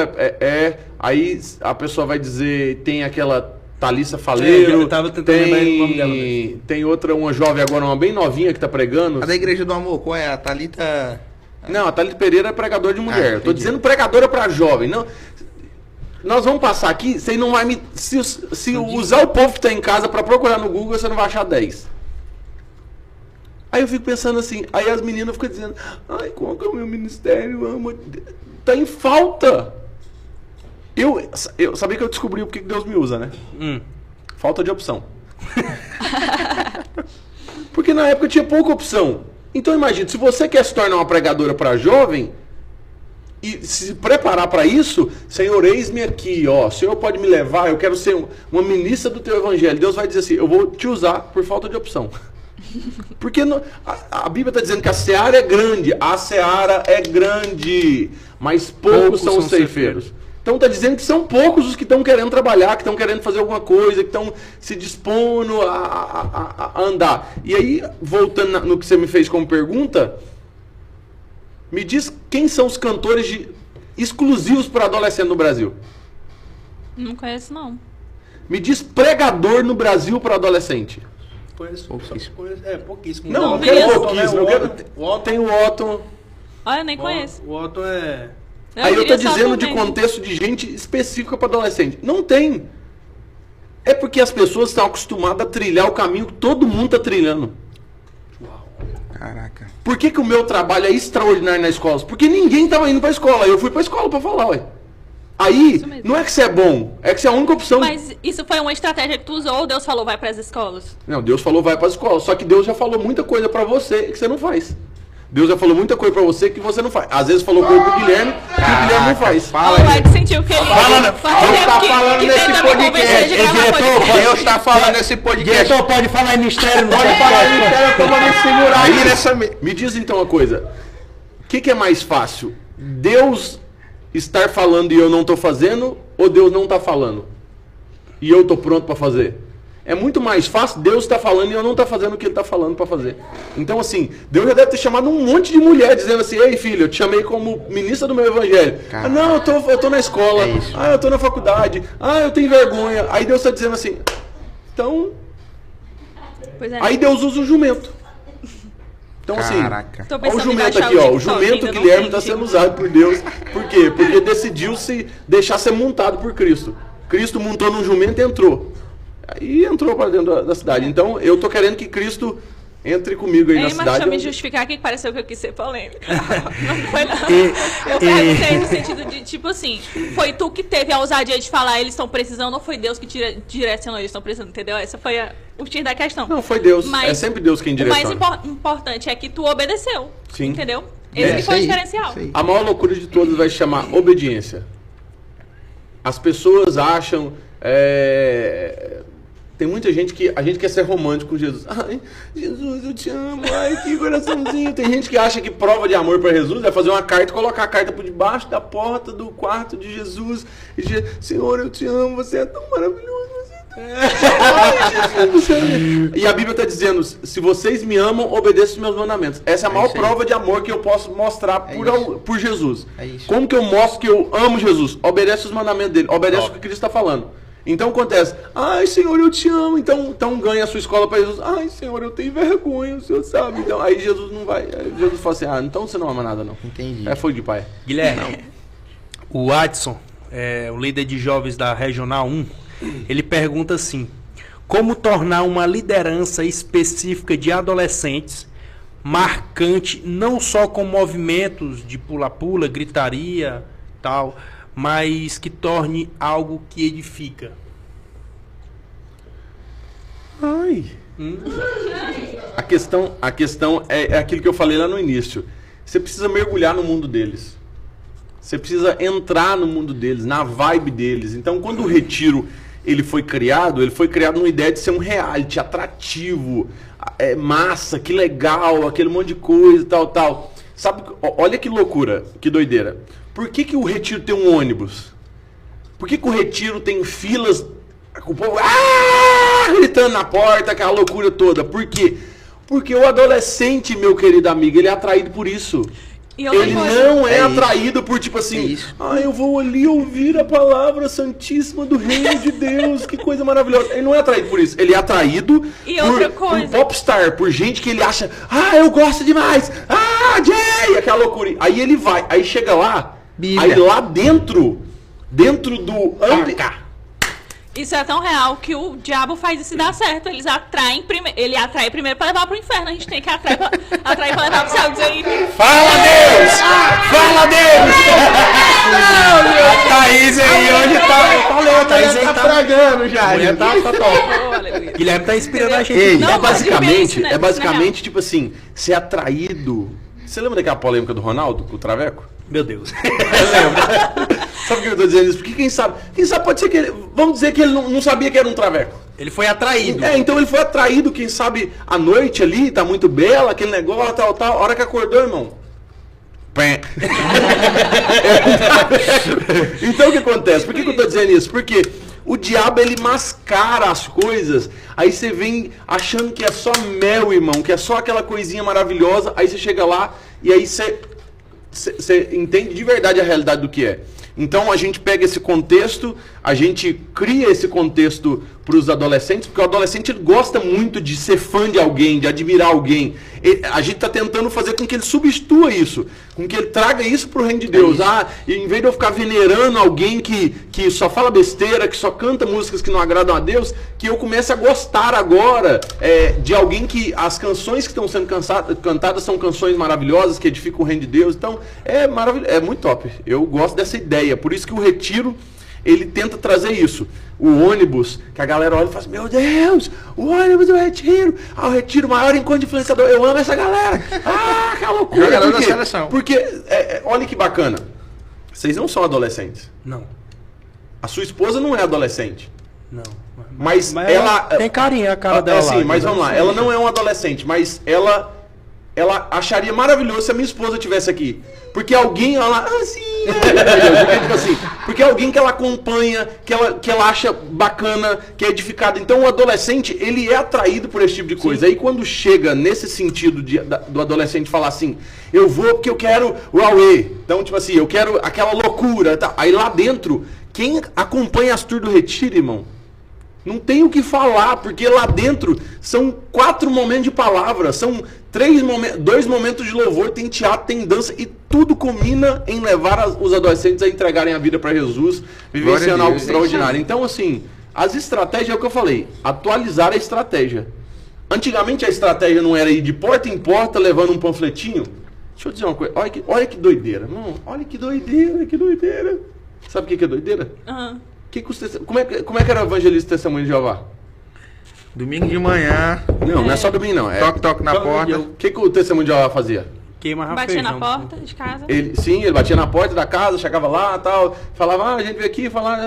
Speaker 5: aí a pessoa vai dizer, tem aquela Thalissa Faleiro,
Speaker 4: eu tava tentando lembrar o nome dela mesmo.
Speaker 5: tem outra, uma jovem agora, uma bem novinha que tá pregando.
Speaker 3: A da Igreja do Amor, qual é? A Thalita...
Speaker 5: Não, a Thalita Pereira é pregadora de mulher. Eu tô
Speaker 3: entendi.
Speaker 5: dizendo pregadora pra jovem. Não, nós vamos passar aqui, você não vai me... Se usar o povo que tá em casa pra procurar no Google, você não vai achar 10. Aí eu fico pensando assim, aí as meninas ficam dizendo, ai, qual que é o meu ministério? Amo. Tá em falta. Eu sabia que eu descobri o que Deus me usa, né? Falta de opção. Porque na época tinha pouca opção. Então imagina, se você quer se tornar uma pregadora para jovem e se preparar para isso, Senhor, eis-me aqui, ó. O Senhor pode me levar, eu quero ser uma ministra do teu evangelho. Deus vai dizer assim, eu vou te usar por falta de opção. Porque a Bíblia está dizendo que a seara é grande. A seara é grande. mas poucos são os ceifeiros. Então está dizendo que são poucos os que estão querendo trabalhar, que estão querendo fazer alguma coisa, que estão se dispondo a andar. E aí, voltando no que você me fez como pergunta, me diz quem são os cantores exclusivos para adolescente no Brasil.
Speaker 2: Não conheço, não.
Speaker 5: Me diz pregador no Brasil para adolescente.
Speaker 4: Conheço. Pouquíssimo.
Speaker 5: Não, não
Speaker 2: Vinícius,
Speaker 5: quero pouquíssimo. Eu quero...
Speaker 4: O Otton.
Speaker 5: Tem o Otton.
Speaker 2: Olha, eu nem conheço.
Speaker 4: O Otton é...
Speaker 5: Aí eu
Speaker 2: queria
Speaker 5: tô
Speaker 2: só
Speaker 5: dizendo de
Speaker 2: também.
Speaker 5: contexto de gente específica para adolescente. Não tem. É porque as pessoas estão acostumadas a trilhar o caminho que todo mundo está trilhando.
Speaker 3: Caraca.
Speaker 5: Por que o meu trabalho é extraordinário na escola? Porque ninguém estava indo para a escola. Eu fui para a escola para falar, ué. Aí,
Speaker 2: Isso mesmo.
Speaker 5: não é que você é bom, é que você é a única opção.
Speaker 2: Mas isso foi uma estratégia que tu usou ou Deus falou vai pras escolas?
Speaker 5: Não, Deus falou vai para a escola. Só que Deus já falou muita coisa para você que você não faz. Deus já falou muita coisa para você que você não faz. Às vezes falou coisa pro Guilherme que o Guilherme não faz.
Speaker 3: Fala,
Speaker 2: O Ed sentiu que ele
Speaker 3: Deus tá falando nesse podcast. Deus tá falando nesse podcast.
Speaker 6: Diretor, pode falar em mistério.
Speaker 3: Pode falar em mistério, eu tô mandando segurar aí nessa...
Speaker 5: Me diz então uma coisa. O que é mais fácil? Deus estar falando e eu não estou fazendo, ou Deus não está falando e eu estou pronto para fazer? É muito mais fácil Deus estar falando e eu não estar fazendo o que Ele está falando para fazer. Então assim, Deus já deve ter chamado um monte de mulher dizendo assim: ei filho, eu te chamei como ministra do meu evangelho. Ah, não, eu tô na escola. Eu tô na faculdade. Eu tenho vergonha. Aí Deus está dizendo assim, então...
Speaker 2: Pois é.
Speaker 5: Aí Deus usa o jumento. Então
Speaker 3: Caraca.
Speaker 2: Tô
Speaker 5: assim,
Speaker 2: pensando
Speaker 5: olha o
Speaker 2: em
Speaker 5: jumento
Speaker 2: baixar
Speaker 5: aqui,
Speaker 2: o
Speaker 5: ó. O
Speaker 2: TikTok,
Speaker 5: jumento
Speaker 2: ainda não
Speaker 5: Guilherme
Speaker 2: tem,
Speaker 5: está sendo
Speaker 2: tipo.
Speaker 5: usado por Deus. Por quê? Porque decidiu se deixar ser montado por Cristo. Cristo montou num jumento e entrou. Aí entrou para dentro da cidade. Então eu tô querendo que Cristo entre comigo aí na
Speaker 2: Mas
Speaker 5: cidade.
Speaker 2: deixa eu me justificar aqui que pareceu que eu quis ser polêmica. Não foi não. Eu perguntei no sentido de, tipo assim, foi tu que teve a ousadia de falar eles estão precisando ou foi Deus que direcionou eles estão precisando, entendeu? Essa foi o X da questão.
Speaker 5: Não, foi Deus.
Speaker 2: Mas
Speaker 5: é sempre Deus quem
Speaker 2: O mais
Speaker 5: direciona.
Speaker 2: importante é que tu obedeceu,
Speaker 5: Sim.
Speaker 2: entendeu? Esse que foi o diferencial.
Speaker 3: isso aí.
Speaker 5: A maior loucura de todas vai se chamar obediência. As pessoas acham... Tem muita gente que a gente quer ser romântico com Jesus. Ai, Jesus, eu te amo. Ai, que coraçãozinho. Tem gente que acha que prova de amor para Jesus é fazer uma carta e colocar a carta por debaixo da porta do quarto de Jesus e dizer: Senhor, eu te amo, você é tão maravilhoso. E a Bíblia está dizendo: se vocês me amam, obedeçam os meus mandamentos. Essa é a maior
Speaker 3: isso aí.
Speaker 5: prova de amor que eu posso mostrar por Jesus.
Speaker 3: É isso.
Speaker 5: Como que eu mostro que eu amo Jesus? Obedece os mandamentos dele, obedece o que Cristo está falando. Então acontece: ai, Senhor, eu te amo. Então ganha a sua escola para Jesus. Ai, Senhor, eu tenho vergonha, o Senhor sabe. Então aí Jesus não vai. Aí Jesus fala assim: então você não ama nada, não.
Speaker 3: Entendi.
Speaker 5: É fogo de pai.
Speaker 4: Guilherme, o Adson, o líder de jovens da Regional 1, ele pergunta assim: como tornar uma liderança específica de adolescentes marcante, não só com movimentos de pula-pula, gritaria, tal, mas que torne algo que edifica?
Speaker 5: Ai. A questão é aquilo que eu falei lá no início. Você precisa mergulhar no mundo deles. Você precisa entrar no mundo deles, na vibe deles. Então, quando o retiro ele foi criado numa ideia de ser um reality atrativo, massa, que legal, aquele monte de coisa, tal. Sabe, olha que loucura, que doideira. Por que o retiro tem um ônibus? Por que o retiro tem filas, com o povo gritando na porta, aquela loucura toda? Por quê? Porque o adolescente, meu querido amigo, ele é atraído por isso.
Speaker 2: E outra
Speaker 5: Ele
Speaker 2: coisa,
Speaker 5: não é
Speaker 3: É
Speaker 5: atraído por tipo assim, eu vou ali ouvir a palavra santíssima do reino de Deus, que coisa maravilhosa. Ele não é atraído por isso, ele é atraído
Speaker 2: E outra
Speaker 5: por
Speaker 2: coisa.
Speaker 5: popstar, por gente que ele acha, eu gosto demais, Jay, aquela loucura. Aí ele vai, aí chega lá,
Speaker 3: Bíblia.
Speaker 5: aí lá dentro do
Speaker 2: isso é tão real que o diabo faz isso e dá certo. Ele atrai primeiro pra levar pro inferno. A gente tem que atrair pra levar pro céu. Diz aí.
Speaker 4: Fala, Deus! Fala, Deus! A Thaís aí, onde tá? A Thaís aí
Speaker 3: Tá
Speaker 4: tá...
Speaker 3: fragando já.
Speaker 4: Mulher tá top.
Speaker 2: Oh, aleluia.
Speaker 4: Guilherme tá inspirando a gente.
Speaker 3: Ei,
Speaker 2: Não,
Speaker 5: é
Speaker 2: mas
Speaker 5: basicamente,
Speaker 2: viver isso, né?
Speaker 5: tipo assim, ser atraído. Você lembra daquela polêmica do Ronaldo com o Traveco?
Speaker 4: Meu Deus.
Speaker 5: Sabe por que eu tô dizendo isso? Porque quem sabe pode ser que ele, vamos dizer que ele não sabia que era um traveco.
Speaker 4: Ele foi atraído.
Speaker 5: Então ele foi atraído, quem sabe, à noite ali, tá muito bela, aquele negócio, tal. A hora que acordou, irmão, Pé. Então o que acontece? Por que eu tô dizendo isso? Porque o diabo, ele mascara as coisas, aí você vem achando que é só mel, irmão, que é só aquela coisinha maravilhosa, aí você chega lá e aí você entende de verdade a realidade do que é. Então a gente pega esse contexto, a gente cria esse contexto para os adolescentes, porque o adolescente ele gosta muito de ser fã de alguém, de admirar alguém. A gente está tentando fazer com que ele substitua isso, com que ele traga isso para o reino de Deus. E em vez de eu ficar venerando alguém que só fala besteira, que só canta músicas que não agradam a Deus, que eu comece a gostar agora de alguém que as canções que estão sendo cantadas são canções maravilhosas, que edificam o reino de Deus. Então é maravilhoso, é muito top. Eu gosto dessa ideia, por isso que o Retiro ele tenta trazer isso. O ônibus, que a galera olha e fala assim, meu Deus, o ônibus do Retiro, o Retiro, maior encontro de influenciador, eu amo essa galera. Que loucura.
Speaker 3: Jogador da seleção.
Speaker 5: Porque, olha que bacana, vocês não são adolescentes.
Speaker 4: Não.
Speaker 5: A sua esposa não é adolescente.
Speaker 4: Não.
Speaker 5: Mas ela...
Speaker 4: Tem carinha a cara dela
Speaker 5: sim,
Speaker 4: lá,
Speaker 5: mas vamos lá, ela não é uma adolescente, mas ela acharia maravilhoso se a minha esposa estivesse aqui. Porque alguém, porque alguém que ela acompanha, que ela acha bacana, que é edificado. Então o adolescente, ele é atraído por esse tipo de coisa. Sim. Aí quando chega nesse sentido do adolescente falar assim, eu vou porque eu quero o Aue. Então, tipo assim, eu quero aquela loucura. Tá? Aí lá dentro, quem acompanha as tours do Retiro, irmão, não tem o que falar, porque lá dentro são 4 momentos de palavra, são 2 momentos de louvor, tem teatro, tem dança, e tudo culmina em levar os adolescentes a entregarem a vida para Jesus, vivenciando algo extraordinário. Então, assim, as estratégias é o que eu falei, atualizar a estratégia. Antigamente a estratégia não era ir de porta em porta levando um panfletinho. Deixa eu dizer uma coisa, olha que doideira, irmão, olha que doideira. Sabe o que é doideira? Como é que era o evangelista do Testemunho de Jeová?
Speaker 3: Domingo de manhã.
Speaker 5: Não é só domingo não.
Speaker 3: Toque na porta.
Speaker 5: O que o Testemunho de Jeová fazia?
Speaker 4: Queimava
Speaker 2: Batia
Speaker 4: feijão,
Speaker 2: na porta de casa.
Speaker 5: Ele batia na porta da casa, chegava lá e tal, falava, a gente veio aqui falar...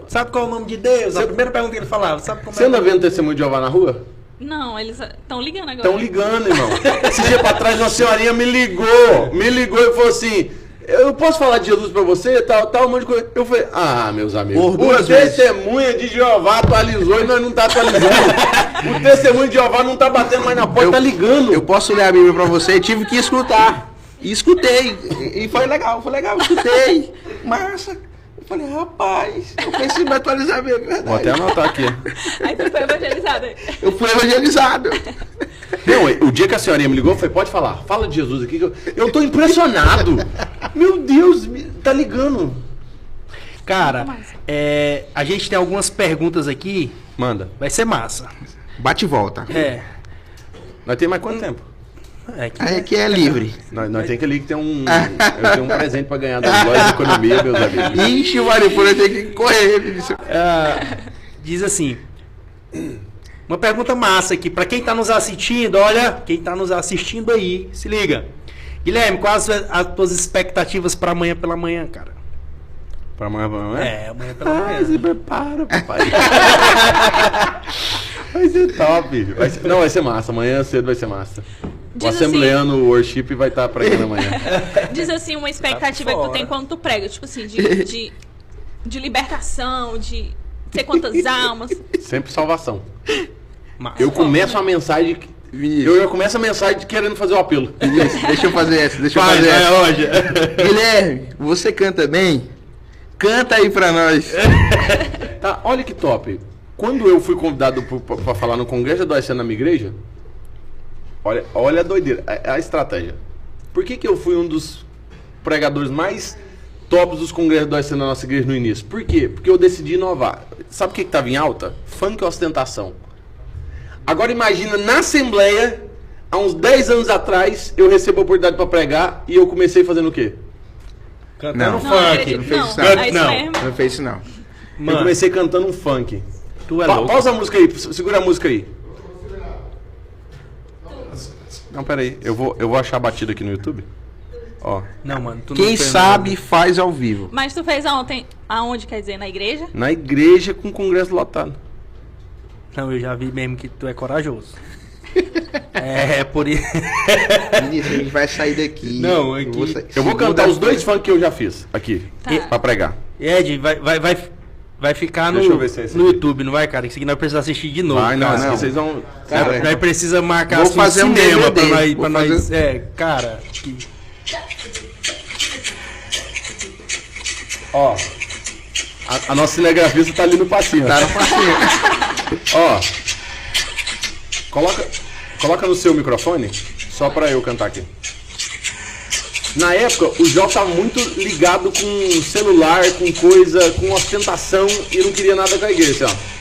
Speaker 4: Sabe qual é o nome de Deus? A primeira pergunta que ele falava. Sabe como
Speaker 5: Você anda vendo o Testemunho de Jeová na rua?
Speaker 2: Não, eles estão ligando agora.
Speaker 5: Estão ligando, irmão. Esse dia pra trás uma senhorinha me ligou e falou assim... Eu posso falar de Jesus pra você, tal, um monte de coisa. Eu falei, meus amigos, o Testemunho de Jeová atualizou e nós não tá atualizando. O Testemunho de Jeová não tá batendo mais na porta, tá ligando.
Speaker 3: Eu posso ler a Bíblia pra você, tive que escutar. E escutei. E foi legal, escutei. Massa. Eu falei, rapaz, eu preciso me atualizar mesmo, verdade.
Speaker 5: Vou até anotar aqui.
Speaker 2: Aí tu foi evangelizado.
Speaker 3: Eu fui evangelizado.
Speaker 5: Não, o dia que a senhorinha me ligou, eu falei, pode falar, fala de Jesus aqui. Eu tô impressionado. Meu Deus, tá ligando.
Speaker 4: Cara, a gente tem algumas perguntas aqui.
Speaker 5: Manda.
Speaker 4: Vai ser massa.
Speaker 3: Bate e volta.
Speaker 5: Nós temos mais quanto tempo?
Speaker 3: Aqui é livre.
Speaker 5: Nós temos que ali que tem eu tenho um presente pra ganhar das lojas de economia, meus amigos.
Speaker 3: Ixi, Maripura, eu tenho que correr.
Speaker 4: Diz assim... Uma pergunta massa aqui, pra quem tá nos assistindo, olha, quem tá nos assistindo aí, se liga. Guilherme, quais as tuas expectativas pra amanhã pela manhã, cara?
Speaker 5: Pra amanhã pela manhã?
Speaker 4: Amanhã pela manhã.
Speaker 5: Se prepara, papai. Vai ser top. Vai ser massa, amanhã cedo vai ser massa. O assembleano worship vai estar pregando amanhã.
Speaker 2: Diz assim, uma expectativa que tu tem quando tu prega, tipo assim, de libertação, de sei quantas almas.
Speaker 5: Sempre salvação.
Speaker 4: Massa.
Speaker 5: Eu começo a mensagem... Eu já começo a mensagem querendo fazer o apelo.
Speaker 3: Deixa eu fazer essa.
Speaker 5: Hoje.
Speaker 3: Guilherme, você canta bem? Canta aí pra nós.
Speaker 5: Tá, olha que top. Quando eu fui convidado pra falar no congresso da adolescente na minha igreja, olha a doideira, a estratégia. Por que eu fui um dos pregadores mais tops dos congressos da adolescente na nossa igreja no início? Por quê? Porque eu decidi inovar. Sabe o que estava em alta? Funk e ostentação. Agora imagina, na Assembleia, há uns 10 anos atrás, eu recebo a oportunidade para pregar e eu comecei fazendo o quê?
Speaker 3: Cantando
Speaker 2: funk.
Speaker 3: Não fez isso não fez isso não.
Speaker 5: Eu comecei cantando um funk.
Speaker 4: Tu é louco.
Speaker 5: Pausa a música aí, segura a música aí. Não, peraí, eu vou achar a batida aqui no YouTube. Ó.
Speaker 4: Não, mano, tu
Speaker 3: Quem sabe faz ao vivo.
Speaker 2: Mas tu fez ontem, aonde quer dizer? Na igreja?
Speaker 5: Na igreja com o congresso lotado.
Speaker 4: Não, eu já vi mesmo que tu é corajoso. É, por isso.
Speaker 3: Vinícius, a gente vai sair daqui.
Speaker 4: Não, é que-
Speaker 5: Eu vou cantar os 2 funk que eu já fiz aqui,
Speaker 2: Tá.
Speaker 5: pra pregar.
Speaker 4: Ed, vai ficar
Speaker 5: Deixa eu ver se é esse
Speaker 4: no
Speaker 5: aqui.
Speaker 4: YouTube, não vai, cara? Isso aqui nós precisamos assistir de novo.
Speaker 5: Vai, não,
Speaker 4: cara.
Speaker 5: esse aqui vocês vão...
Speaker 3: Cara,
Speaker 4: Nós precisamos marcar
Speaker 3: Vou
Speaker 4: assim,
Speaker 3: fazer um
Speaker 4: cinema
Speaker 3: DVD,
Speaker 4: pra nós.
Speaker 3: vou
Speaker 4: Pra nós
Speaker 3: fazer-
Speaker 4: cara.
Speaker 5: Ó, a nossa cinegrafista tá ali no passinho.
Speaker 3: Tá no passinho.
Speaker 5: Ó, coloca no seu microfone, só pra eu cantar aqui. Na época, o Jó tava muito ligado com celular, com coisa, com ostentação e não queria nada com a igreja, ó.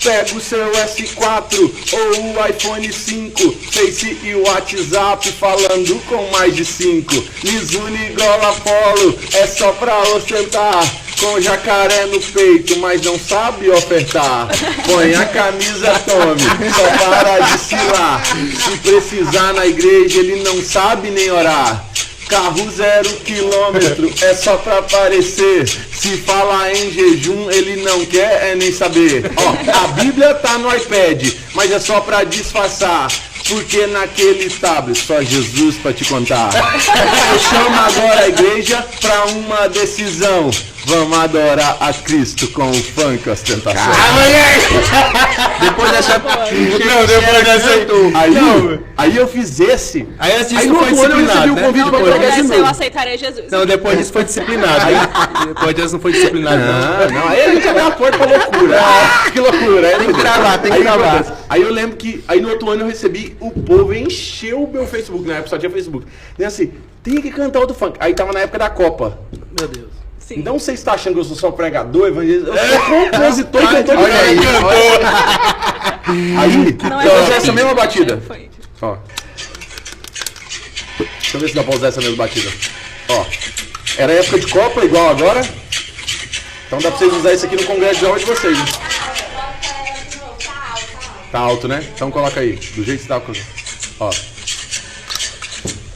Speaker 5: Pega o seu S4 ou o iPhone 5, Face e o WhatsApp falando com mais de 5. Mizuno Gola Polo é só pra ostentar, com jacaré no peito, mas não sabe ofertar. Põe a camisa, tome, só para de cilar. Se precisar na igreja, ele não sabe nem orar. Carro 0 quilômetro, é só pra aparecer. Se fala em jejum, ele não quer nem saber. Ó, a Bíblia tá no iPad, mas é só pra disfarçar. Porque naquele tablet só Jesus pra te contar. Eu chamo agora a igreja pra uma decisão. Vamos adorar a Cristo com o funk ostentação.
Speaker 3: Depois dessa.
Speaker 4: Não, depois dessa
Speaker 5: Aí eu fiz esse.
Speaker 4: Aí antes
Speaker 5: Aí
Speaker 4: disso
Speaker 5: no
Speaker 4: foi
Speaker 5: outro ano eu
Speaker 4: disciplinado,
Speaker 5: recebi o
Speaker 4: né?
Speaker 5: convite pra
Speaker 2: Não,
Speaker 5: pregar de
Speaker 2: essa eu
Speaker 5: novo.
Speaker 2: aceitaria Jesus.
Speaker 4: Não, depois disso foi disciplinado. Depois disso não foi disciplinado, não.
Speaker 5: Não, aí a gente abre a porta pra loucura. Que loucura. Tem que gravar, tem que gravar. Aí eu lembro que, aí no outro ano eu recebi, o povo encheu o meu Facebook, na época só tinha Facebook. E assim, tem que cantar outro funk. Aí tava na época da Copa.
Speaker 4: Meu Deus.
Speaker 2: Sim.
Speaker 5: Não sei se tá achando que eu sou só pregador, evangelista. Eu sou compositor e cantor de
Speaker 3: Olha aí,
Speaker 5: Aí,
Speaker 2: Não
Speaker 5: eu
Speaker 2: é
Speaker 5: usei essa mesma batida.
Speaker 2: Foi.
Speaker 5: Ó. Deixa eu ver se dá pra usar essa mesma batida. Ó. Era época de Copa, igual agora. Então dá pra vocês usar isso aqui no congresso de jovens de vocês. Hein? Tá alto, né? Então coloca aí, do jeito que tá. Ó.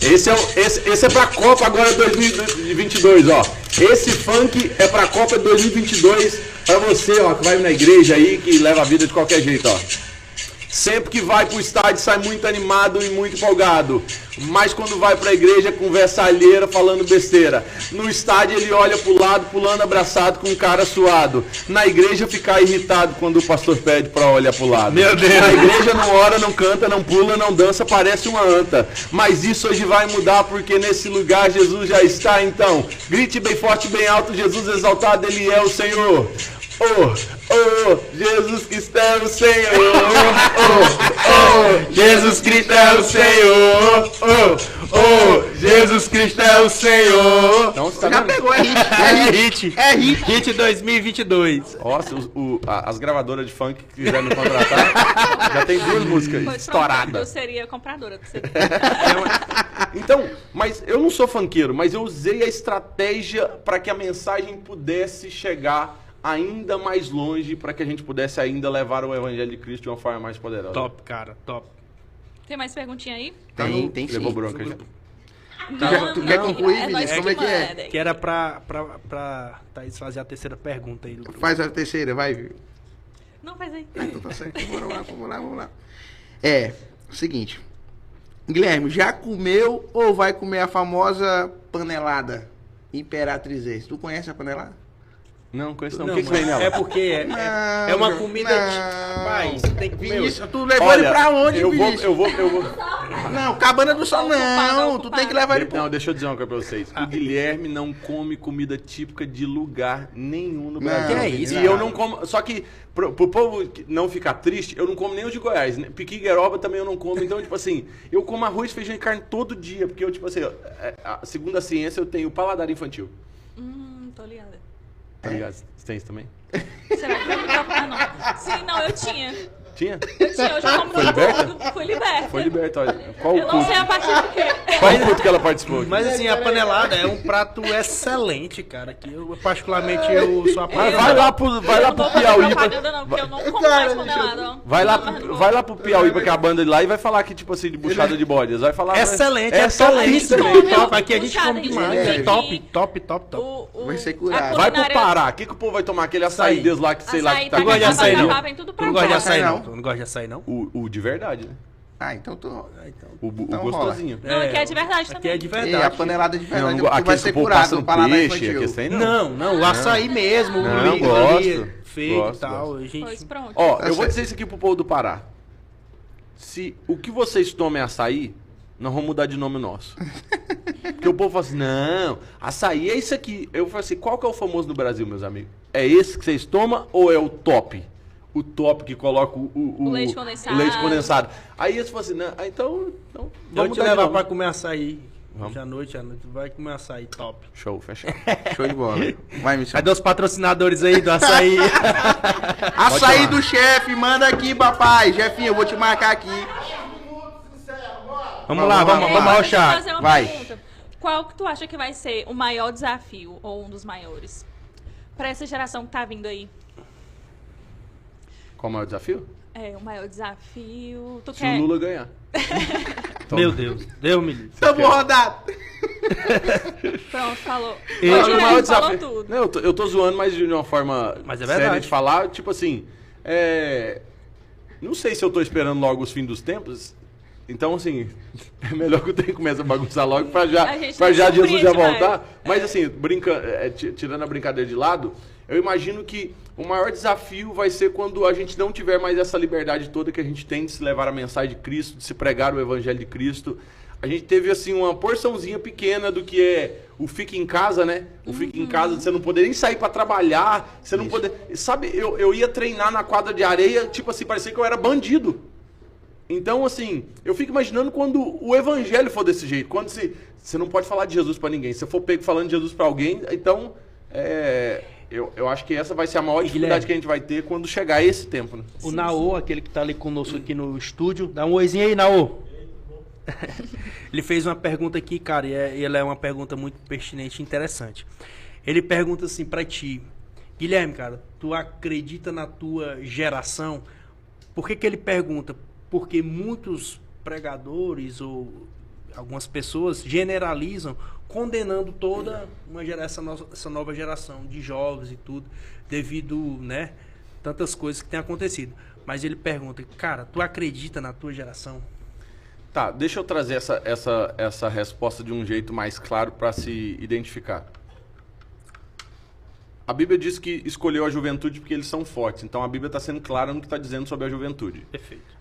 Speaker 5: Esse é pra Copa agora 2022, ó. Esse funk é pra Copa 2022 pra você, ó, que vai na igreja aí, que leva a vida de qualquer jeito, ó. Sempre que vai pro estádio sai muito animado e muito empolgado. Mas quando vai pra igreja, conversa alheira, falando besteira. No estádio ele olha pro lado, pulando abraçado com um cara suado. Na igreja fica irritado quando o pastor pede pra olhar pro lado.
Speaker 4: Meu Deus.
Speaker 5: Na igreja não ora, não canta, não pula, não dança, parece uma anta. Mas isso hoje vai mudar porque nesse lugar Jesus já está então. Grite bem forte, bem alto, Jesus exaltado, Ele é o Senhor. Oh, oh, Jesus Cristo é o Senhor. Oh, oh,
Speaker 4: Jesus Cristo é o Senhor. Oh, oh, Jesus Cristo é o Senhor.
Speaker 5: Então você tá
Speaker 3: Já
Speaker 5: vendo?
Speaker 3: pegou, é hit.
Speaker 4: É hit.
Speaker 3: É hit.
Speaker 4: Hit 2022.
Speaker 5: Nossa, as gravadoras de funk que quiserem me contratar, já tem 2 músicas
Speaker 2: Eu
Speaker 5: estouradas.
Speaker 2: seria compradora do CD.
Speaker 5: Então, mas eu não sou funkeiro, mas eu usei a estratégia para que a mensagem pudesse chegar ainda mais longe, para que a gente pudesse ainda levar o evangelho de Cristo de uma forma mais poderosa.
Speaker 4: Top, cara, top.
Speaker 2: Tem mais perguntinha aí?
Speaker 3: Tem sim.
Speaker 5: Levou bronca já.
Speaker 3: Tu quer concluir,
Speaker 2: nós
Speaker 3: Vinícius?
Speaker 2: que
Speaker 3: Como é que é?
Speaker 2: manda.
Speaker 4: Que era pra Thaís fazer a terceira pergunta aí do grupo.
Speaker 3: Faz a terceira, vai.
Speaker 2: Não, faz aí.
Speaker 3: Então tá certo. Vamos lá. É, o seguinte. Guilherme, já comeu ou vai comer a famosa panelada Imperatriz Ace? Tu conhece a panelada?
Speaker 5: Não, conheço não.
Speaker 4: Não,
Speaker 5: O que vem
Speaker 4: mas
Speaker 5: nela?
Speaker 4: é porque é uma comida de... Rapaz, tem que comer.
Speaker 3: Vinícius, tu levou ele pra onde,
Speaker 5: eu vou.
Speaker 3: Vinícius? Não, Cabana do Sol não. Tu
Speaker 2: ocupado.
Speaker 3: tem que levar ele pro...
Speaker 5: Não, deixa eu dizer uma coisa pra vocês. O Guilherme não come comida típica de lugar nenhum no
Speaker 3: Não,
Speaker 5: Brasil.
Speaker 4: que é isso,
Speaker 5: E eu não como. Só que, pro povo não ficar triste, eu não como nem os de Goiás. Né? Piqui-gueroba também eu não como. Então, tipo assim, eu como arroz, feijão e carne todo dia. Porque eu, tipo assim, segundo a ciência, eu tenho paladar infantil.
Speaker 2: Tô ligada.
Speaker 5: Tá ligado? Você tem isso também?
Speaker 2: Será que vai me preocupar, não? Sim, não, eu tinha.
Speaker 5: Tinha?
Speaker 2: Eu já como
Speaker 5: Foi liberta?
Speaker 2: tudo. Fui liberta.
Speaker 5: Foi liberto, olha. Qual o
Speaker 2: Eu não sei a
Speaker 5: culto?
Speaker 2: partir do quê.
Speaker 5: Qual o culto que ela participou? aqui?
Speaker 4: Mas assim, a panelada é um prato excelente, cara. Que eu, particularmente, eu sou
Speaker 5: Vai
Speaker 4: apaixonado.
Speaker 5: lá pro
Speaker 2: Eu não vou
Speaker 5: Piauí.
Speaker 2: fazer propaganda, não, porque eu não como
Speaker 3: Cara,
Speaker 2: mais panelada, não.
Speaker 5: Vai lá,
Speaker 2: Não, mas não
Speaker 5: vai lá pro Piauí, porque a banda de lá, e vai falar que, tipo assim, de buchada de bodes. Vai falar...
Speaker 4: Excelente,
Speaker 5: É
Speaker 4: excelente.
Speaker 2: excelente.
Speaker 4: Também.
Speaker 2: Come,
Speaker 4: Top. Aqui a gente
Speaker 2: puxada,
Speaker 4: come
Speaker 2: a gente
Speaker 4: demais.
Speaker 3: tem
Speaker 4: É top.
Speaker 2: O-
Speaker 3: Vai ser curado.
Speaker 2: a
Speaker 5: Vai pro
Speaker 2: culinária-
Speaker 5: Pará. O que o povo vai tomar? Aquele açaí deles lá, que sei lá, que tá
Speaker 2: Açaí,
Speaker 4: gosta de açaí, não?
Speaker 2: Vem tudo
Speaker 4: Tu
Speaker 2: pra
Speaker 4: não gosta de
Speaker 3: toma
Speaker 4: açaí,
Speaker 3: açaí,
Speaker 4: não. Tu não gosta de açaí, não?
Speaker 5: O de verdade, né?
Speaker 3: Ah, então tô.
Speaker 5: O
Speaker 3: Então
Speaker 5: gostosinho.
Speaker 2: Não, aqui é de verdade também.
Speaker 4: Aqui é de
Speaker 3: E
Speaker 4: verdade.
Speaker 3: a panelada de verdade,
Speaker 5: Não,
Speaker 3: porque
Speaker 5: aqui
Speaker 3: vai
Speaker 5: esse
Speaker 3: ser
Speaker 5: povo
Speaker 3: curado
Speaker 5: passa
Speaker 3: no paladar
Speaker 5: peixe,
Speaker 3: infantil.
Speaker 5: aqui esse aí
Speaker 4: Não, o açaí mesmo.
Speaker 5: Não,
Speaker 4: ali,
Speaker 5: gosto.
Speaker 4: feito
Speaker 5: Gosto,
Speaker 4: e tal. A gente...
Speaker 2: Pois pronto.
Speaker 5: Ó,
Speaker 3: Tá
Speaker 5: eu vou
Speaker 3: certo.
Speaker 5: dizer isso aqui pro povo do Pará. Se o que vocês tomam é açaí, nós vamos mudar de nome nosso. Porque o povo fala assim, não, açaí é isso aqui. Eu falo assim, qual que é o famoso no Brasil, meus amigos? É esse que vocês tomam ou é o top? O top que coloca
Speaker 2: O leite condensado.
Speaker 5: o leite condensado. Aí eles falam assim, não, então
Speaker 4: Vou
Speaker 5: vamos
Speaker 4: te
Speaker 5: mudar de
Speaker 4: levar
Speaker 5: nome.
Speaker 4: pra comer açaí.
Speaker 5: Vamos.
Speaker 4: Hoje à noite, tu vai comer açaí top.
Speaker 5: Show, fechado.
Speaker 3: Show de bola. Vai, Michel.
Speaker 4: Cadê os patrocinadores aí do açaí?
Speaker 3: Açaí do chefe, manda aqui, papai. Jefinho, eu vou te marcar aqui.
Speaker 4: Vamos lá, vamos
Speaker 2: Deixa eu
Speaker 4: arrochar.
Speaker 2: fazer uma
Speaker 3: Vai.
Speaker 2: pergunta. Qual que tu acha que vai ser o maior desafio, ou um dos maiores, pra essa geração que tá vindo aí?
Speaker 5: Qual o maior desafio?
Speaker 2: É, o maior desafio... Tu
Speaker 5: Se
Speaker 2: quer...
Speaker 5: o Lula ganhar.
Speaker 4: Meu Deus, Deus me livre.
Speaker 3: Tamo rodado.
Speaker 2: Pronto, falou.
Speaker 5: Eu acho que o maior
Speaker 2: Falou
Speaker 5: desafio.
Speaker 2: tudo.
Speaker 5: Não, eu tô zoando, mas de uma forma
Speaker 4: Mas é
Speaker 5: séria
Speaker 4: verdade.
Speaker 5: de falar, tipo assim, não sei se eu tô esperando logo os fins dos tempos. Então, assim, é melhor que o trem comece a bagunçar logo pra já,
Speaker 2: A gente
Speaker 5: pra
Speaker 2: não
Speaker 5: já Jesus já
Speaker 2: surpreende
Speaker 5: voltar.
Speaker 2: mais.
Speaker 5: Mas assim, tirando a brincadeira de lado, eu imagino que o maior desafio vai ser quando a gente não tiver mais essa liberdade toda que a gente tem de se levar a mensagem de Cristo, de se pregar o evangelho de Cristo. A gente teve, assim, uma porçãozinha pequena do que é o fica em casa, né? O fica em casa, de você não poder nem sair pra trabalhar, você não poder... Sabe, eu ia treinar na quadra de areia, tipo assim, parecia que eu era bandido. Então, assim, eu fico imaginando quando o evangelho for desse jeito, quando você não pode falar de Jesus pra ninguém, se você for pego falando de Jesus pra alguém, então, eu acho que essa vai ser a maior dificuldade que a gente vai ter quando chegar esse tempo, né?
Speaker 4: O Naô, aquele que tá ali conosco aqui no estúdio, dá um oizinho aí, Naô. Ele fez uma pergunta aqui, cara, e ela é uma pergunta muito pertinente e interessante. Ele pergunta assim pra ti, Guilherme, cara, tu acredita na tua geração? Por que ele pergunta? Porque muitos pregadores ou algumas pessoas generalizam, condenando toda essa nova geração de jovens e tudo, devido, né, tantas coisas que têm acontecido. Mas ele pergunta, cara, tu acredita na tua geração?
Speaker 5: Tá, deixa eu trazer essa resposta de um jeito mais claro para se identificar. A Bíblia diz que escolheu a juventude porque eles são fortes. Então a Bíblia está sendo clara no que está dizendo sobre a juventude.
Speaker 4: Perfeito.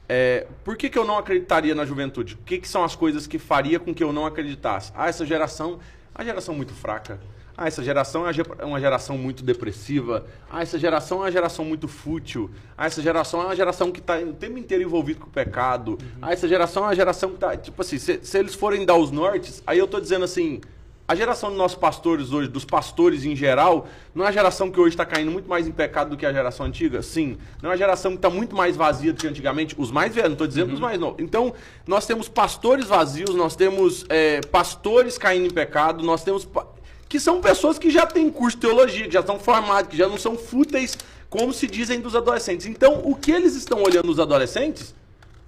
Speaker 5: Por que eu não acreditaria na juventude? O que são as coisas que faria com que eu não acreditasse? Ah, essa geração é uma geração muito fraca. Ah, essa geração é uma geração muito depressiva. Ah, essa geração é uma geração muito fútil. Ah, essa geração é uma geração que está o tempo inteiro envolvida com o pecado. Ah, essa geração é uma geração que está... Tipo assim, se eles forem dar os nortes, aí eu estou dizendo assim... A geração dos nossos pastores hoje, dos pastores em geral, não é a geração que hoje está caindo muito mais em pecado do que a geração antiga? Sim. Não é a geração que está muito mais vazia do que antigamente? Os mais velhos, não estou dizendo os mais novos. Então, nós temos pastores vazios, nós temos pastores caindo em pecado, nós temos... que são pessoas que já têm curso de teologia, que já estão formados, que já não são fúteis, como se dizem dos adolescentes. Então, o que eles estão olhando nos adolescentes...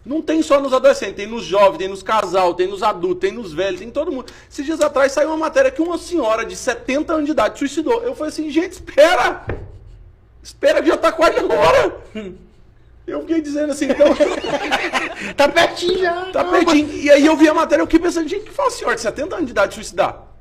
Speaker 5: Não tem só nos adolescentes, tem nos jovens, tem nos casal, tem nos adultos, tem nos velhos, tem em todo mundo. Esses dias atrás saiu uma matéria que uma senhora de 70 anos de idade suicidou. Eu falei assim, gente, espera! Espera que já tá quase na hora! Eu fiquei dizendo assim, então...
Speaker 4: Tá pertinho já.
Speaker 5: Tá pertinho. E aí eu vi a matéria, eu fiquei pensando, gente, que foi uma senhora de 70 anos de idade suicidar?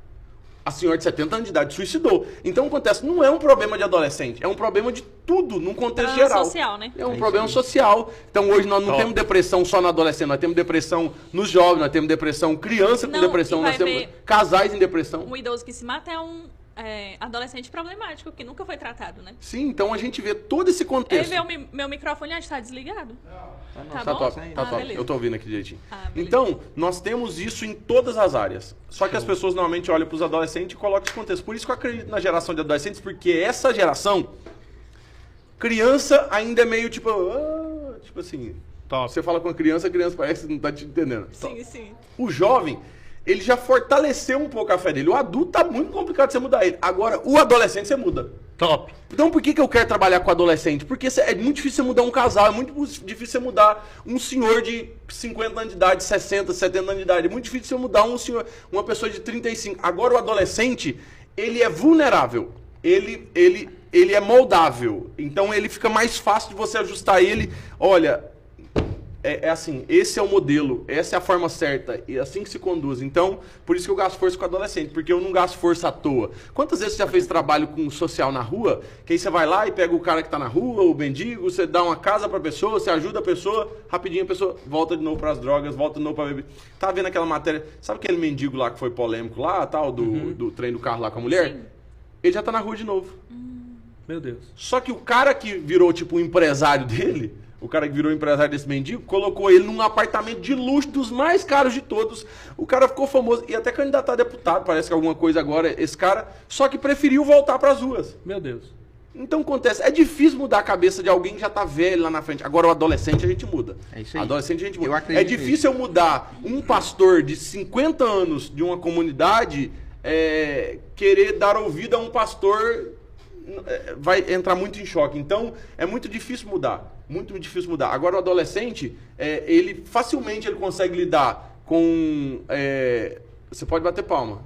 Speaker 5: A senhora de 70 anos de idade suicidou. Então, acontece, não é um problema de adolescente, é um problema de tudo, num contexto geral.
Speaker 2: Social, né?
Speaker 5: É um problema social. Então, hoje nós não temos depressão só no adolescente, nós temos depressão nos jovens, nós temos depressão criança com
Speaker 2: Não,
Speaker 5: depressão,
Speaker 2: e
Speaker 5: nós
Speaker 2: vai
Speaker 5: temos
Speaker 2: ver
Speaker 5: casais em depressão.
Speaker 2: Um idoso que se mata é um adolescente problemático, que nunca foi tratado, né?
Speaker 5: Sim, então a gente vê todo esse contexto.
Speaker 2: Meu microfone está desligado? Tá
Speaker 5: Tá
Speaker 2: bom?
Speaker 5: top, tá top.
Speaker 2: Beleza.
Speaker 5: Eu tô ouvindo aqui direitinho.
Speaker 2: Ah, beleza.
Speaker 5: Então, nós temos isso em todas as áreas. Só que as pessoas normalmente olham para os adolescentes e colocam esse contexto. Por isso que eu acredito na geração de adolescentes, porque essa geração, criança ainda é meio tipo assim.
Speaker 4: Top.
Speaker 5: Você fala com a criança parece que não tá te entendendo.
Speaker 2: Sim, sim.
Speaker 5: O jovem, ele já fortaleceu um pouco a fé dele. O adulto tá muito complicado você mudar ele. Agora, o adolescente você muda.
Speaker 4: Top.
Speaker 5: Então por que eu quero trabalhar com adolescente? Porque é muito difícil você mudar um casal, é muito difícil você mudar um senhor de 50 anos de idade, 60, 70 anos de idade. É muito difícil você mudar uma pessoa de 35. Agora o adolescente, ele é vulnerável. Ele ele é moldável. Então ele fica mais fácil de você ajustar ele. Olha, é assim, esse é o modelo, essa é a forma certa, e é assim que se conduz. Então, por isso que eu gasto força com adolescente, porque eu não gasto força à toa. Quantas vezes você já fez trabalho com social na rua, que aí você vai lá e pega o cara que tá na rua, o mendigo, você dá uma casa pra pessoa, você ajuda a pessoa, rapidinho a pessoa volta de novo pras drogas, volta de novo pra beber. Tá vendo aquela matéria, sabe aquele mendigo lá que foi polêmico lá, tal, do trem do carro lá com a mulher?
Speaker 2: Sim.
Speaker 5: Ele já tá na rua de novo.
Speaker 4: Meu Deus.
Speaker 5: Só que o cara que virou, tipo, o empresário dele, o cara que virou empresário desse mendigo, colocou ele num apartamento de luxo, dos mais caros de todos. O cara ficou famoso, e até candidato a deputado, parece que alguma coisa agora, esse cara, só que preferiu voltar pras ruas.
Speaker 4: Meu Deus.
Speaker 5: Então acontece, é difícil mudar a cabeça de alguém que já tá velho lá na frente. Agora o adolescente a gente muda.
Speaker 3: É isso aí.
Speaker 5: Adolescente a gente muda.
Speaker 3: Eu acredito
Speaker 5: É difícil eu mudar um pastor de 50 anos de uma comunidade querer dar ouvido a um pastor, vai entrar muito em choque. Então é muito difícil mudar. Muito difícil mudar. Agora o adolescente, ele facilmente ele consegue lidar com... você pode bater palma.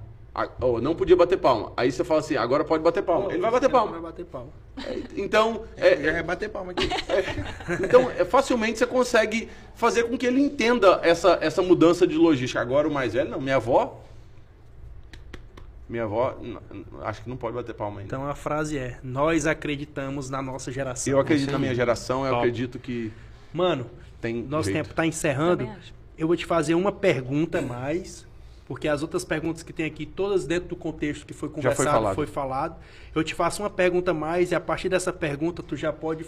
Speaker 5: Não podia bater palma. Aí você fala assim, agora pode bater palma. Ele vai bater palma.
Speaker 4: Vai bater palma.
Speaker 5: Então,
Speaker 3: Já vai bater palma aqui.
Speaker 5: então facilmente você consegue fazer com que ele entenda essa mudança de logística. Agora o mais velho, não. Minha avó, acho que não pode bater palma ainda.
Speaker 4: Então a frase é: nós acreditamos na nossa geração.
Speaker 5: Eu acredito na minha geração, eu
Speaker 4: Top.
Speaker 5: acredito que
Speaker 4: Mano,
Speaker 5: tem
Speaker 4: nosso
Speaker 5: jeito.
Speaker 4: tempo tá encerrando.
Speaker 2: Também acho.
Speaker 4: Eu vou te fazer uma pergunta a mais, porque as outras perguntas que tem aqui, todas dentro do contexto que foi
Speaker 5: Já foi
Speaker 4: conversado,
Speaker 5: falado.
Speaker 4: falado. Eu te faço uma pergunta a mais e a partir dessa pergunta tu já pode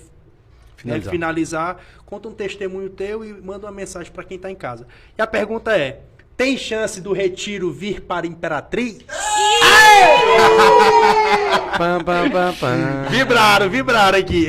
Speaker 4: finalizar. Conta um testemunho teu e manda uma mensagem para quem tá em casa. E a pergunta é: tem chance do retiro vir para Imperatriz?
Speaker 5: Pam, pam, pam, pam.
Speaker 4: Vibraram aqui.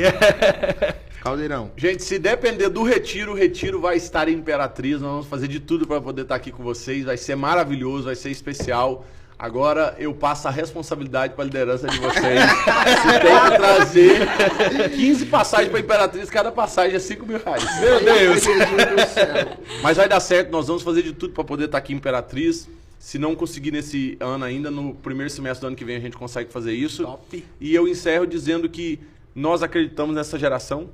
Speaker 3: Caldeirão.
Speaker 5: Gente, se depender do retiro, o retiro vai estar em Imperatriz. Nós vamos fazer de tudo para poder estar aqui com vocês. Vai ser maravilhoso, vai ser especial. Agora eu passo a responsabilidade para a liderança de vocês. Você tem que trazer 15 passagens para Imperatriz, cada passagem é R$5.000. Meu Deus! Mas vai dar certo, nós vamos fazer de tudo para poder estar aqui em Imperatriz. Se não conseguir nesse ano ainda, no primeiro semestre do ano que vem a gente consegue fazer isso.
Speaker 4: Top.
Speaker 5: E eu encerro dizendo que nós acreditamos nessa geração.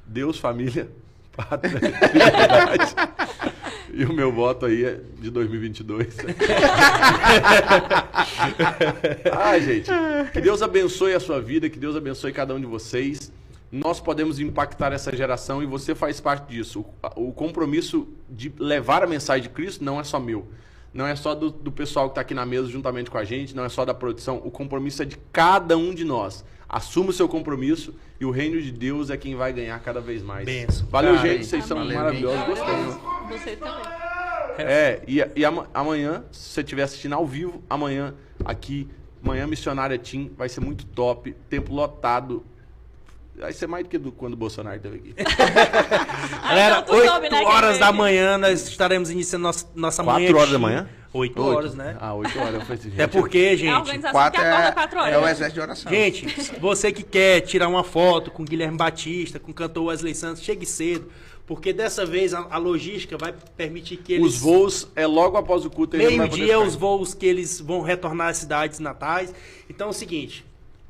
Speaker 5: Deus, família, pátria, liberdade. E o meu voto aí é de 2022. Ai, gente, que Deus abençoe a sua vida, que Deus abençoe cada um de vocês. Nós podemos impactar essa geração e você faz parte disso. O compromisso de levar a mensagem de Cristo não é só meu. Não é só do pessoal que está aqui na mesa juntamente com a gente, não é só da produção. O compromisso é de cada um de nós. Assuma o seu compromisso e o reino de Deus é quem vai ganhar cada vez mais.
Speaker 4: Benção.
Speaker 5: Valeu,
Speaker 4: Cara,
Speaker 5: gente. Vocês são
Speaker 2: Amém.
Speaker 5: maravilhosos. Gostei.
Speaker 2: Você também.
Speaker 5: E amanhã, se você estiver assistindo ao vivo, amanhã aqui, Manhã Missionária Team, vai ser muito top. Tempo lotado. Vai ser mais do que quando o Bolsonaro esteve aqui.
Speaker 4: Galera,
Speaker 2: então tu soube,
Speaker 4: 8
Speaker 2: né,
Speaker 4: horas
Speaker 2: que
Speaker 4: da
Speaker 2: veio?
Speaker 4: manhã nós estaremos iniciando nossa
Speaker 5: 4
Speaker 4: manhã.
Speaker 5: horas da manhã?
Speaker 4: 8 horas, né?
Speaker 5: 8 horas. Eu falei assim,
Speaker 4: Até
Speaker 5: gente,
Speaker 4: porque,
Speaker 2: É a
Speaker 4: gente,
Speaker 2: organização que
Speaker 3: 4
Speaker 2: acorda 4 horas.
Speaker 3: é o exército de oração.
Speaker 4: gente, você que quer tirar uma foto com Guilherme Batista, com o cantor Wesley Santos, chegue cedo, porque dessa vez a logística vai permitir que eles...
Speaker 5: os voos é logo após o culto. ele não vai poder
Speaker 4: Meio-dia,
Speaker 5: ficar.
Speaker 4: os voos que eles vão retornar às cidades natais. Então é o seguinte,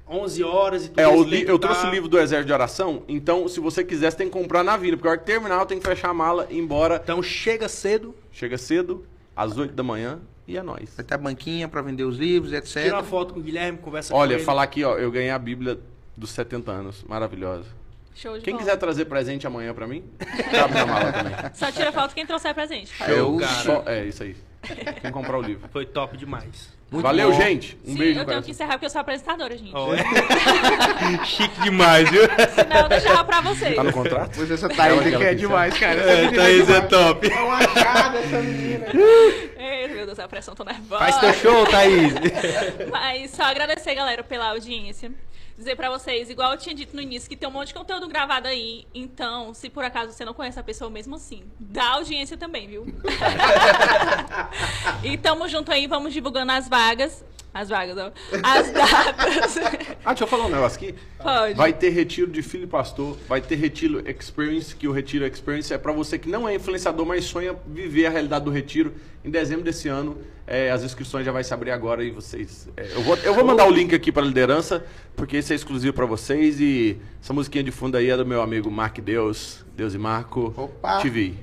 Speaker 4: 11 horas e tudo
Speaker 5: Eu trouxe o livro do Exército de Oração, então se você quiser, você tem que comprar na Vila, porque a hora que terminar eu tenho que fechar a mala e ir embora.
Speaker 4: Então chega cedo,
Speaker 5: Chega cedo, às 8 da manhã, e é nóis.
Speaker 3: Vai ter a banquinha pra vender os livros, etc.
Speaker 4: tira uma foto com o Guilherme, conversa com
Speaker 5: Olha,
Speaker 4: ele.
Speaker 5: falar aqui, ó, eu ganhei a Bíblia dos 70 anos, maravilhosa.
Speaker 2: Show de
Speaker 5: Quem
Speaker 2: bola.
Speaker 5: quiser trazer presente amanhã pra mim, cabe na mala também.
Speaker 2: Só tira foto quem trouxer presente.
Speaker 3: Eu,
Speaker 5: É isso aí. Quem comprar o livro.
Speaker 4: Foi top demais.
Speaker 3: Muito
Speaker 5: Valeu,
Speaker 3: bom.
Speaker 5: gente. Um
Speaker 2: Sim,
Speaker 5: beijo
Speaker 2: eu
Speaker 5: no
Speaker 2: tenho
Speaker 5: coração.
Speaker 2: que encerrar porque eu sou apresentadora, gente.
Speaker 4: Ó, chique demais, viu?
Speaker 2: Senão eu deixava pra vocês.
Speaker 5: Tá no contrato?
Speaker 3: Pois essa Thaís aqui é demais, cara.
Speaker 4: Thaís é top.
Speaker 3: É uma achada essa menina.
Speaker 2: Ei, meu Deus, a pressão, tô nervosa.
Speaker 4: Faz teu show, Thaís.
Speaker 2: Mas só agradecer, galera, pela audiência. Dizer pra vocês, igual eu tinha dito no início, que tem um monte de conteúdo gravado aí. Então, se por acaso você não conhece a pessoa mesmo assim, dá audiência também, viu? E tamo junto aí, vamos divulgando as vagas. As vagas, ó. As datas.
Speaker 5: Ah, deixa eu falar um negócio aqui.
Speaker 2: Pode.
Speaker 5: Vai ter retiro de filho e pastor, vai ter retiro Experience, que o retiro Experience é para você que não é influenciador, mas sonha viver a realidade do retiro. Em dezembro desse ano, as inscrições já vai se abrir agora e vocês... eu vou mandar o link aqui para a liderança, porque esse é exclusivo para vocês e essa musiquinha de fundo aí é do meu amigo Mark Deus e Marco,
Speaker 3: Opa.
Speaker 5: TV.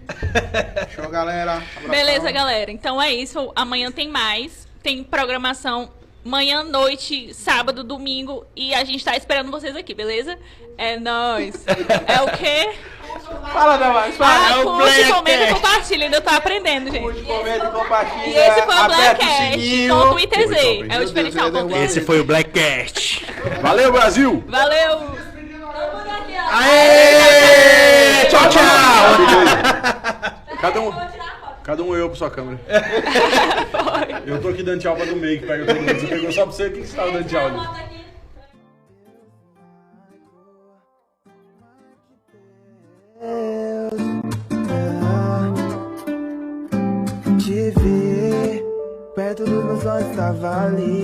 Speaker 3: Show, galera. Abração.
Speaker 2: Beleza, galera. Então é isso. Amanhã tem mais. Tem programação manhã, noite, sábado, domingo. E a gente tá esperando vocês aqui, beleza? É nóis. É o quê?
Speaker 3: Fala, Damares. Fala.
Speaker 2: Curte, comenta e compartilha. Ainda tô aprendendo, gente.
Speaker 3: Curte, comenta e compartilha.
Speaker 2: E esse foi o
Speaker 3: Aperta
Speaker 2: Blackcast
Speaker 3: sininho.
Speaker 2: com o Twitter Z.
Speaker 5: Muito
Speaker 2: É o
Speaker 5: obrigado.
Speaker 2: diferencial.
Speaker 3: Meu Deus,
Speaker 2: Conclui.
Speaker 4: Esse foi o Blackcast.
Speaker 5: Valeu, Brasil!
Speaker 2: Valeu!
Speaker 4: Aê! Tchau, tchau!
Speaker 5: Cada um eu pra sua câmera. Eu tô aqui dando tchau pra do meio, que pega todo mundo. Você pegou só pra você, o que você tava dando tchau ali?
Speaker 1: Te vi, perto dos meus olhos tava ali,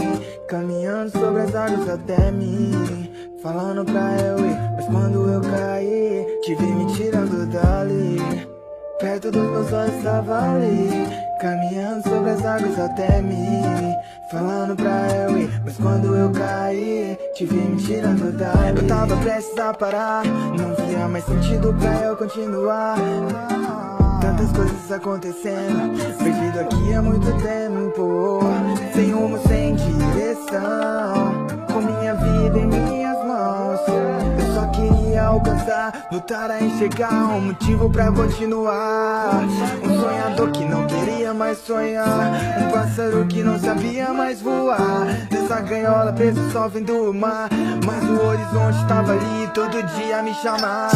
Speaker 1: caminhando sobre as águas até mim, falando pra eu ir, mas quando eu caí, te vi me tirando dali. Perto dos meus olhos tava ali, caminhando sobre as águas até mim, falando pra eu ir, mas quando eu caí, te vi me tirando dali. Eu tava prestes a parar, não via mais sentido pra eu continuar. Tantas coisas acontecendo, perdido aqui há muito tempo, sem rumo, sem direção, com minha vida em minhas mãos. Eu só queria alcançar, lutar a enxergar um motivo pra continuar. Um sonhador que não queria mais sonhar, um pássaro que não sabia mais voar. Dessa ganhola preso só vendo o mar, mas o horizonte tava ali todo dia a me chamar.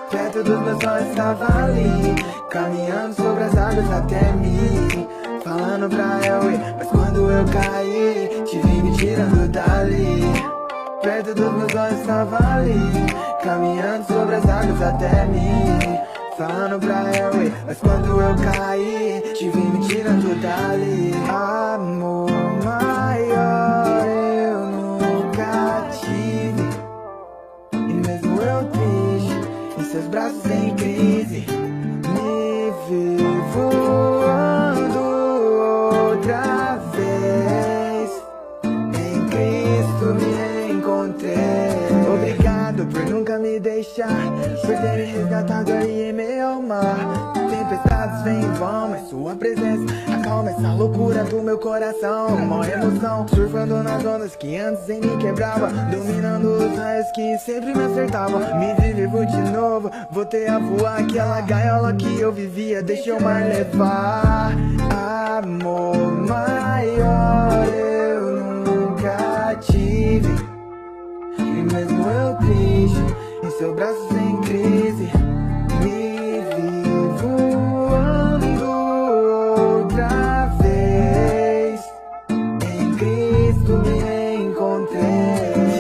Speaker 1: Perto dos meus olhos tava ali, caminhando sobre as águas até mim, falando pra eu ir, mas quando eu caí, te vi me tirando dali. Perto dos meus olhos tava ali, caminhando sobre as águas até mim, falando pra eu ir, mas quando eu caí, te vi me tirando dali. Amor maior eu nunca tive, e mesmo eu triste, em seus braços em crise, me vi voando outra vez. Em Cristo me encontrei. Obrigado por nunca me deixar, por ter me resgatado aí em meu mar. Tempestades vêm e vão, mas sua presença acalma essa loucura do meu coração. Uma emoção, surfando nas ondas que antes em mim quebrava, dominando os raios que sempre me acertavam. Me vi vivo de novo, voltei a voar. Aquela gaiola que eu vivia, deixei o mar levar. Amor maior eu nunca tive, e mesmo eu triste, em seus braços em crise, me vi voando outra vez. Em Cristo me encontrei.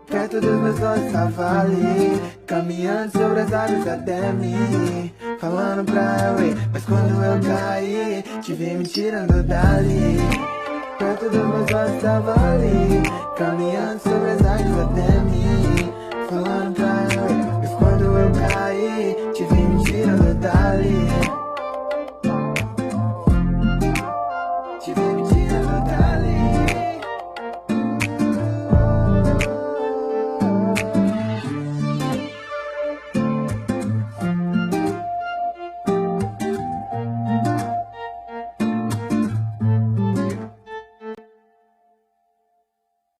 Speaker 1: Perto dos meus olhos tava ali, caminhando sobre as águas até mim, falando pra eu ir, mas quando eu caí, te vi me tirando dali. Perto dos meus olhos tava ali, caminhando sobre as águas até mim,